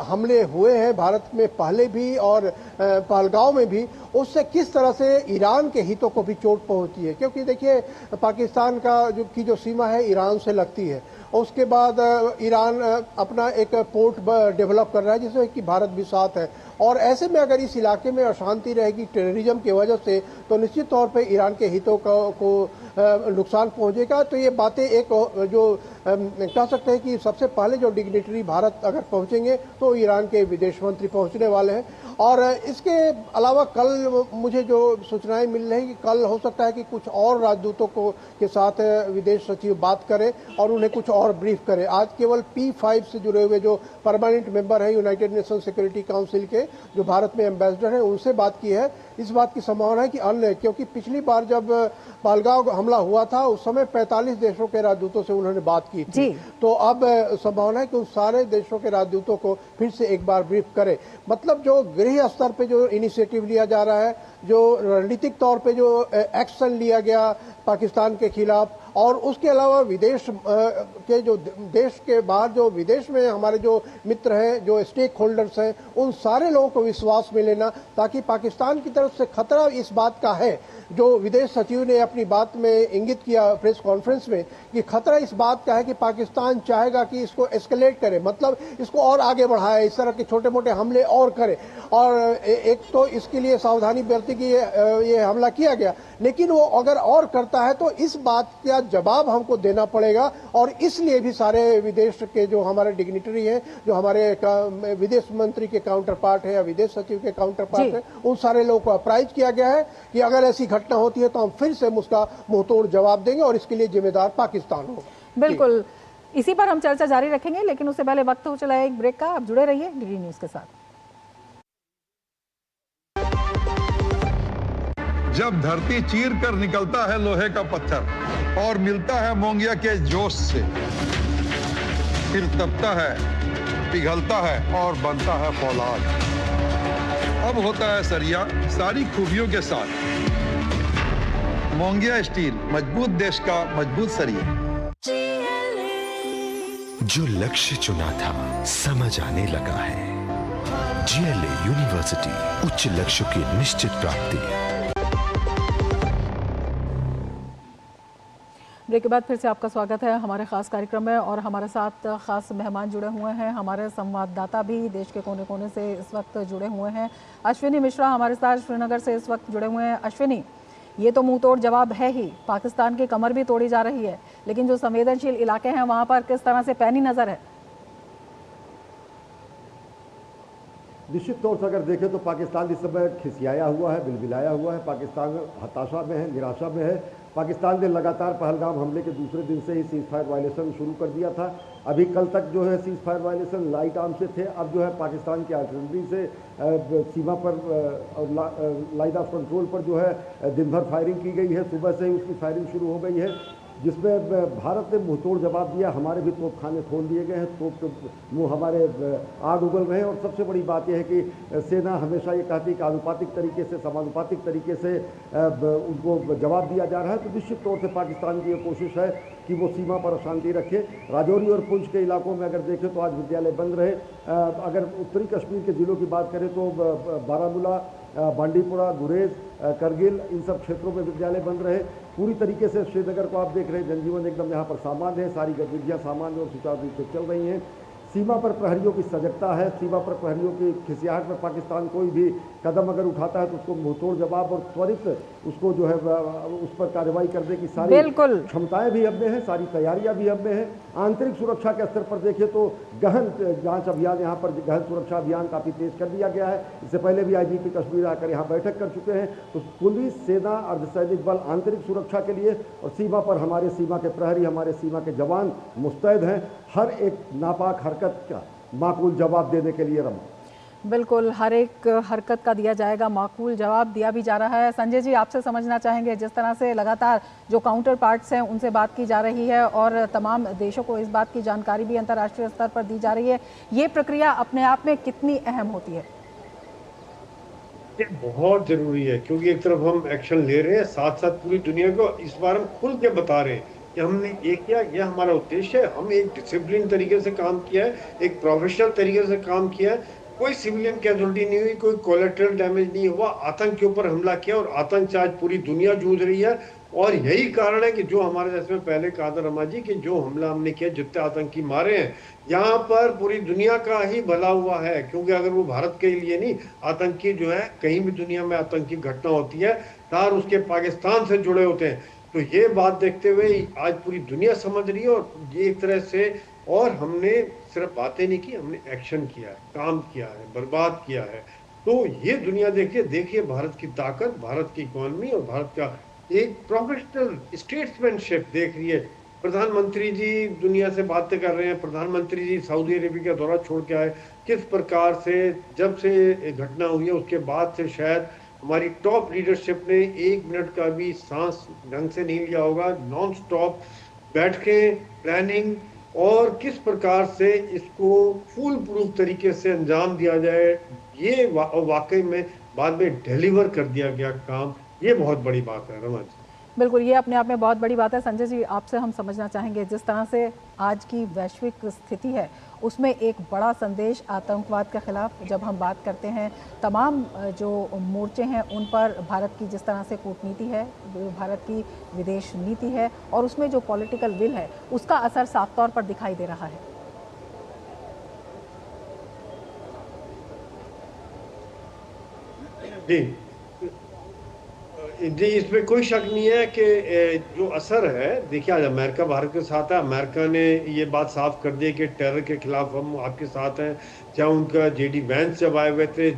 हमले हुए हैं भारत में पहले भी और पहलगांव में भी, उससे किस तरह से ईरान के हितों को भी चोट पहुंचती है। क्योंकि देखिए पाकिस्तान की जो सीमा है ईरान से लगती है, उसके बाद ईरान अपना एक पोर्ट डेवलप कर रहा है जिसमें कि भारत भी साथ है, और ऐसे में अगर इस इलाके में अशांति रहेगी टेररिज्म की वजह से तो निश्चित तौर पे ईरान के हितों को नुकसान पहुंचेगा। तो ये बातें एक जो कह सकते हैं कि सबसे पहले जो डिग्निटरी भारत अगर पहुंचेंगे तो ईरान के विदेश मंत्री पहुंचने वाले हैं। और इसके अलावा कल मुझे जो सूचनाएं मिल रही हैं कि कल हो सकता है कि कुछ और राजदूतों के साथ विदेश सचिव बात करें और उन्हें कुछ और ब्रीफ करें। आज केवल P5 से जुड़े हुए जो परमानेंट मेंबर हैं यूनाइटेड नेशन सिक्योरिटी काउंसिल के, जो भारत में एम्बेसडर हैं, उनसे बात की है। इस बात की संभावना है कि अन्य, क्योंकि पिछली बार जब पहलगांव हमला हुआ था उस समय 45 देशों के राजदूतों से उन्होंने बात की थी, तो अब संभावना है कि उन सारे देशों के राजदूतों को फिर से एक बार ब्रीफ करें। मतलब जो गृह स्तर पे जो इनिशिएटिव लिया जा रहा है, जो रणनीतिक तौर पे जो एक्शन लिया गया पाकिस्तान के खिलाफ, और उसके अलावा विदेश के जो देश के बाहर जो विदेश में हमारे जो मित्र हैं, जो स्टेक होल्डर्स हैं, उन सारे लोगों को विश्वास में लेना, ताकि पाकिस्तान की तरफ से खतरा इस बात का है, जो विदेश सचिव ने अपनी बात में इंगित किया प्रेस कॉन्फ्रेंस में, कि खतरा इस बात का है कि पाकिस्तान चाहेगा कि इसको एस्केलेट करे, मतलब इसको और आगे बढ़ाए, इस तरह के छोटे मोटे हमले और करे। और एक तो इसके लिए सावधानी बरती कि ये हमला किया गया, लेकिन वो अगर और करता है तो इस बात का जवाब हमको देना पड़ेगा। और इसलिए भी सारे विदेश के जो हमारे डिग्निटरी हैं, जो हमारे विदेश मंत्री के काउंटर पार्ट है या विदेश सचिव के काउंटर पार्ट है, उन सारे लोगों को अप्राइज किया गया है कि अगर ऐसी घटना होती है तो हम फिर से उसका मुंहतोड़ जवाब देंगे और इसके लिए जिम्मेदार पाकिस्तान होगा। बिल्कुल, इसी पर हम चर्चा जारी रखेंगे, लेकिन उससे पहले वक्त हो चला है एक ब्रेक का। आप जुड़े रहिए डीडी न्यूज के साथ। जब धरती चीर कर निकलता है लोहे का पत्थर और मिलता है मोंगिया के जोश से, फिर तपता है, पिघलता है और बनता है फौलाद। अब होता है सरिया सारी खूबियों के साथ। मोंगिया स्टील, मजबूत देश का मजबूत सरिया। जो लक्ष्य चुना था समझ आने लगा है। GLA यूनिवर्सिटी, उच्च लक्ष्य की निश्चित प्राप्ति। ब्रेक के बाद फिर से आपका स्वागत है हमारे खास कार्यक्रम में, और हमारे साथ खास मेहमान जुड़े हुए हैं। हमारे संवाददाता भी देश के कोने कोने से इस वक्त जुड़े हुए हैं। अश्विनी मिश्रा हमारे साथ श्रीनगर से इस वक्त जुड़े हुए हैं। अश्विनी, ये तो मुंह तोड़ जवाब है ही, पाकिस्तान की कमर भी तोड़ी जा रही है, लेकिन जो संवेदनशील इलाके हैं वहां पर किस तरह से पैनी नजर है? निश्चित तौर से अगर देखें तो पाकिस्तान इस समय खिसियाया हुआ है, बिलबिलाया हुआ है। पाकिस्तान हताशा में है, निराशा में है। पाकिस्तान ने लगातार पहलगाम हमले के दूसरे दिन से ही सीज फायर वायलेशन शुरू कर दिया था। अभी कल तक जो है cease fire violation light arm से थे, अब जो है पाकिस्तान की आर्टिलरी से सीमा पर और लाइन ऑफ कंट्रोल पर जो है दिन भर फायरिंग की गई है। सुबह से ही उसकी फायरिंग शुरू हो गई है, जिसमें भारत ने मुंहतोड़ जवाब दिया। हमारे भी तोपखाने खोल दिए गए हैं, तोप मुँह हमारे आग उगल रहे हैं। और सबसे बड़ी बात यह है कि सेना हमेशा ये कहती है कि आनुपातिक तरीके से, समानुपातिक तरीके से उनको जवाब दिया जा रहा है। तो निश्चित तौर से पाकिस्तान की ये कोशिश है कि वो सीमा पर अशांति रखे। राजौरी और पुंछ के इलाकों में अगर देखें तो आज विद्यालय बंद रहे। अगर उत्तरी कश्मीर के ज़िलों की बात करें तो बारामूला, बांडीपुरा, गुरेज, करगिल, इन सब क्षेत्रों में विद्यालय बंद रहे। पूरी तरीके से श्रीनगर को आप देख रहे हैं, जनजीवन एकदम यहाँ पर सामान्य है, सारी गतिविधियाँ सामान्य और सुचारू रूप से चल रही हैं। सीमा पर प्रहरियों की सजगता है, सीमा पर प्रहरियों की खिसियाहट में पाकिस्तान कोई भी कदम अगर उठाता है तो उसको मुंहतोड़ जवाब और त्वरित उसको जो है उस पर कार्रवाई करने की सारी क्षमताएं भी अब में हैं, सारी तैयारियां भी अब में हैं। आंतरिक सुरक्षा के स्तर पर देखिए तो गहन जांच अभियान, यहाँ पर गहन सुरक्षा अभियान काफ़ी तेज कर दिया गया है। इससे पहले भी IGP कश्मीर आकर यहाँ बैठक कर चुके हैं। तो पुलिस, सेना, अर्धसैनिक बल आंतरिक सुरक्षा के लिए और सीमा पर हमारे सीमा के प्रहरी, हमारे सीमा के जवान मुस्तैद हैं हर एक नापाक हरकत का माकूल जवाब देने के लिए। रमा, बिल्कुल, हर एक हरकत का दिया जाएगा माकूल जवाब, दिया भी जा रहा है। संजय जी, आपसे समझना चाहेंगे, जिस तरह से लगातार जो काउंटर पार्ट्स हैं उनसे बात की जा रही है और तमाम देशों को इस बात की जानकारी भी अंतर्राष्ट्रीय स्तर पर दी जा रही है, ये प्रक्रिया अपने आप में कितनी अहम होती है? ये बहुत जरूरी है, क्योंकि एक तरफ हम एक्शन ले रहे हैं, साथ साथ पूरी दुनिया को इस बार हम खुल के बता रहे हैं कि हमने ये किया, यह हमारा उद्देश्य है। हम एक डिसिप्लिन तरीके से काम किया है, एक प्रोफेशनल तरीके से काम किया है, कोई सिविलियन कैजुअलिटी नहीं हुई, कोई कोलेटरल डैमेज नहीं हुआ। आतंक के ऊपर हमला किया और आतंक से आज पूरी दुनिया जूझ रही है। और यही कारण है कि जो हमारे, जैसे मैं पहले कहा था रमा जी, कि जो हमला हमने किया, जितने आतंकी मारे हैं, यहाँ पर पूरी दुनिया का ही भला हुआ है। क्योंकि अगर वो भारत के लिए नहीं, आतंकी जो है कहीं भी दुनिया में आतंकी घटना होती है, तार उसके पाकिस्तान से जुड़े होते हैं। तो ये बात देखते हुए आज पूरी दुनिया समझ रही है और ये एक तरह से, और हमने सिर्फ बातें नहीं की, हमने एक्शन किया है, काम किया है, बर्बाद किया है। तो ये दुनिया देखिए भारत की ताकत, भारत की इकोनॉमी और भारत का एक प्रोफेशनल स्टेट्समैनशिप देख रही है। प्रधानमंत्री जी दुनिया से बातें कर रहे हैं, प्रधानमंत्री जी सऊदी अरेबिया का दौरा छोड़ के आए। किस प्रकार से जब से घटना हुई है उसके बाद से शायद हमारी टॉप लीडरशिप ने 1 मिनट का भी सांस ढंग से नहीं लिया होगा। नॉन स्टॉप बैठ के प्लानिंग और किस प्रकार से इसको फुल प्रूफ तरीके से अंजाम दिया जाए, ये वाकई में बाद में डिलीवर कर दिया गया काम, ये बहुत बड़ी बात है रमा जी। बिल्कुल, ये अपने आप में बहुत बड़ी बात है। संजय जी, आपसे हम समझना चाहेंगे, जिस तरह से आज की वैश्विक स्थिति है उसमें एक बड़ा संदेश आतंकवाद के खिलाफ, जब हम बात करते हैं तमाम जो मोर्चे हैं उन पर भारत की जिस तरह से कूटनीति है, भारत की विदेश नीति है और उसमें जो पॉलिटिकल विल है, उसका असर साफ तौर पर दिखाई दे रहा है। जी, इसमें कोई शक नहीं है कि जो असर है, देखिए आज अमेरिका भारत के साथ है। अमेरिका ने ये बात साफ कर दी कि टेरर के खिलाफ हम आपके साथ हैं। चाहे उनका जेडी वैंस जब आए हुए थे,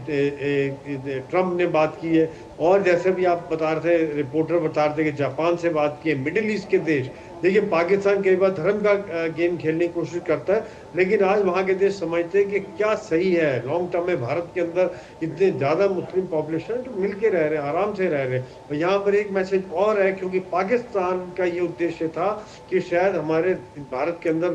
ट्रम्प ने बात की है, और जैसे भी आप बता रहे थे, रिपोर्टर बता रहे थे कि जापान से बात की है, मिडिल ईस्ट के देश। देखिए पाकिस्तान कई बार धर्म का गेम खेलने की कोशिश करता है, लेकिन आज वहाँ के देश समझते हैं कि क्या सही है। लॉन्ग टर्म में भारत के अंदर इतने ज़्यादा मुस्लिम पॉपुलेशन जो मिल के रह रहे हैं, आराम से रह रहे हैं। और यहाँ पर एक मैसेज और है, क्योंकि पाकिस्तान का ये उद्देश्य था कि शायद हमारे भारत के अंदर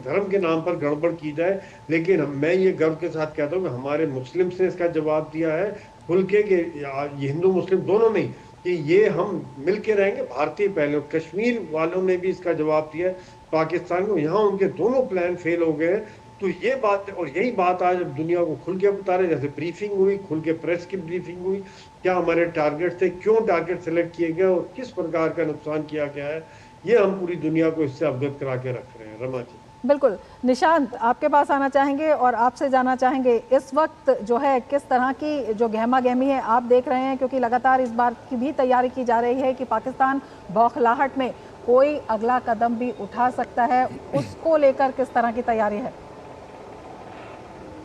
धर्म के नाम पर गड़बड़ की जाए, लेकिन मैं ये गर्व के साथ कहता हूँ कि हमारे मुस्लिम्स ने इसका जवाब दिया है खुल के, कि ये हिंदू मुस्लिम दोनों नहीं, कि ये हम मिल के रहेंगे, भारतीय पहले। और कश्मीर वालों ने भी इसका जवाब दिया है पाकिस्तान को, यहाँ उनके दोनों प्लान फेल हो गए। तो ये बात, और यही बात आज दुनिया को खुल के बता रहे, जैसे ब्रीफिंग हुई, खुल के प्रेस की ब्रीफिंग हुई, क्या हमारे टारगेट थे, क्यों टारगेट सेलेक्ट किए गए और किस प्रकार का नुकसान किया गया है, ये हम पूरी दुनिया को इससे अवगत करा के रख रहे हैं रमा जी। बिल्कुल, निशांत आपके पास आना चाहेंगे और आपसे जानना चाहेंगे, इस वक्त जो है किस तरह की जो गहमा गहमी है आप देख रहे हैं, क्योंकि लगातार इस बात की भी तैयारी की जा रही है कि पाकिस्तान बौखलाहट में कोई अगला कदम भी उठा सकता है, उसको लेकर किस तरह की तैयारी है?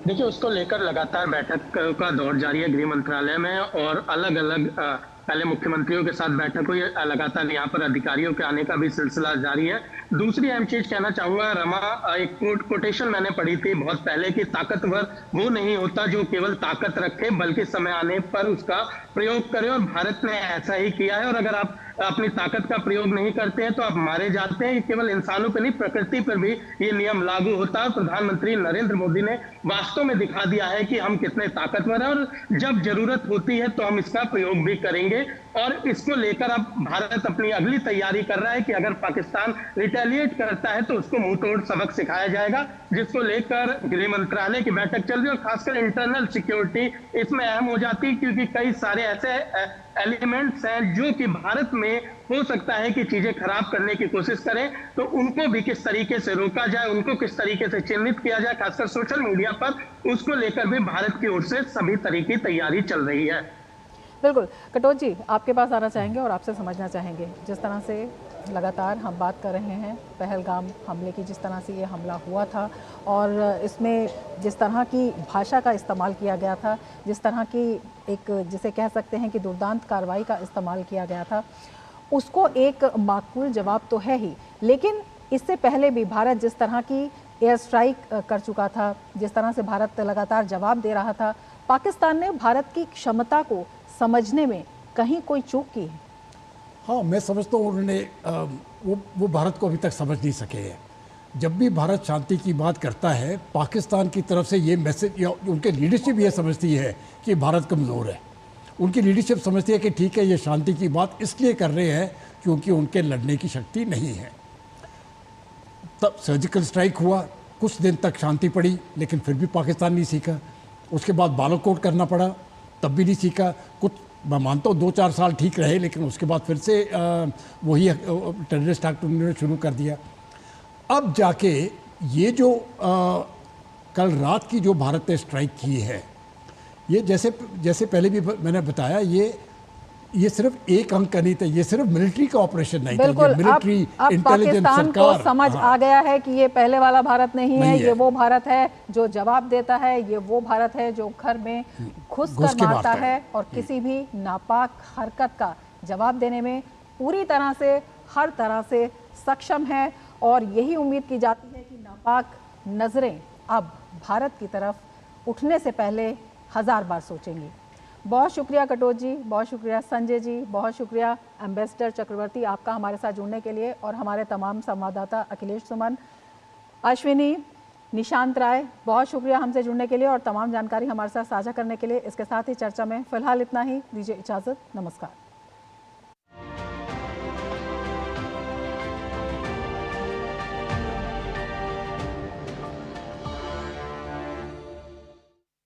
देखिए, उसको लेकर लगातार बैठक का दौर जारी है गृह मंत्रालय में, और अलग अलग पहले मुख्यमंत्रियों के साथ बैठक हुई, लगातार यहाँ पर अधिकारियों के आने का भी सिलसिला जारी है। दूसरी अहम चीज कहना चाहूंगा रमा, एक कोटेशन मैंने पढ़ी थी बहुत पहले कि ताकतवर वो नहीं होता जो केवल ताकत रखे, बल्कि समय आने पर उसका प्रयोग करे, और भारत ने ऐसा ही किया है। और अगर आप अपनी ताकत का प्रयोग नहीं करते हैं तो आप मारे जाते हैं। केवल इंसानों पर नहीं, प्रकृति पर भी ये नियम लागू होता है। प्रधानमंत्री नरेंद्र मोदी ने वास्तव में दिखा दिया है कि हम कितने ताकतवर हैं, और जब जरूरत होती है तो हम इसका प्रयोग भी करेंगे। और इसको लेकर अब भारत अपनी अगली तैयारी कर रहा है कि अगर पाकिस्तान रिटेलिएट करता है तो उसको मुंह तोड़ सबक सिखाया जाएगा, जिसको लेकर गृह मंत्रालय की बैठक चल रही है। और खासकर इंटरनल सिक्योरिटी इसमें अहम हो जाती है, क्योंकि कई सारे ऐसे एलिमेंट्स हैं जो कि भारत में हो सकता है कि चीजें खराब करने की कोशिश करें, तो उनको भी किस तरीके से रोका जाए, उनको किस तरीके से चिन्हित किया जाए, खासकर सोशल मीडिया पर, उसको लेकर भी भारत की ओर से सभी तरह की तैयारी चल रही है। बिल्कुल, कटोच जी आपके पास आना चाहेंगे और आपसे समझना चाहेंगे, जिस तरह से लगातार हम बात कर रहे हैं पहलगाम हमले की, जिस तरह से ये हमला हुआ था और इसमें जिस तरह की भाषा का इस्तेमाल किया गया था, जिस तरह की एक जिसे कह सकते हैं कि दुर्दांत कार्रवाई का इस्तेमाल किया गया था, उसको एक माकूल जवाब तो है ही, लेकिन इससे पहले भी भारत जिस तरह की एयर स्ट्राइक कर चुका था, जिस तरह से भारत लगातार जवाब दे रहा था, पाकिस्तान ने भारत की क्षमता को समझने में कहीं कोई चूक की है? हाँ, मैं समझता हूँ उन्होंने वो भारत को अभी तक समझ नहीं सके हैं। जब भी भारत शांति की बात करता है, पाकिस्तान की तरफ से ये मैसेज, या उनके लीडरशिप ये समझती है कि भारत कमज़ोर है। उनकी लीडरशिप समझती है कि ठीक है, ये शांति की बात इसलिए कर रहे हैं क्योंकि उनके लड़ने की शक्ति नहीं है। तब सर्जिकल स्ट्राइक हुआ, कुछ दिन तक शांति पड़ी, लेकिन फिर भी पाकिस्तान नहीं सीखा। उसके बाद बालाकोट करना पड़ा, तब भी नहीं सीखा। कुछ मैं मानता हूँ 2-4 साल ठीक रहे, लेकिन उसके बाद फिर से वही टेररिस्ट एक्ट उन्होंने शुरू कर दिया। अब जाके ये जो कल रात की जो भारत ने स्ट्राइक की है, ये जैसे पहले भी मैंने बताया, ये सिर्फ एक अंक का नहीं था, ये सिर्फ मिलिट्री का ऑपरेशन नहीं था, ये मिलिट्री इंटेलिजेंस पाकिस्तान को समझ आ गया है कि ये पहले वाला भारत नहीं है, ये वो भारत है जो जवाब देता है, ये वो भारत है जो घर में घुस कर मारता है और किसी भी नापाक हरकत का जवाब देने में पूरी तरह से, हर तरह से सक्षम है। और यही उम्मीद की जाती है कि नापाक नजरें अब भारत की तरफ उठने से पहले 1000 बार सोचेंगी। बहुत शुक्रिया कटोच जी, बहुत शुक्रिया संजय जी, बहुत शुक्रिया एम्बेसडर चक्रवर्ती आपका हमारे साथ जुड़ने के लिए, और हमारे तमाम संवाददाता अखिलेश सुमन, अश्विनी, निशांत राय, बहुत शुक्रिया हमसे जुड़ने के लिए और तमाम जानकारी हमारे साथ साझा करने के लिए। इसके साथ ही चर्चा में फिलहाल इतना ही, दीजिए इजाज़त, नमस्कार।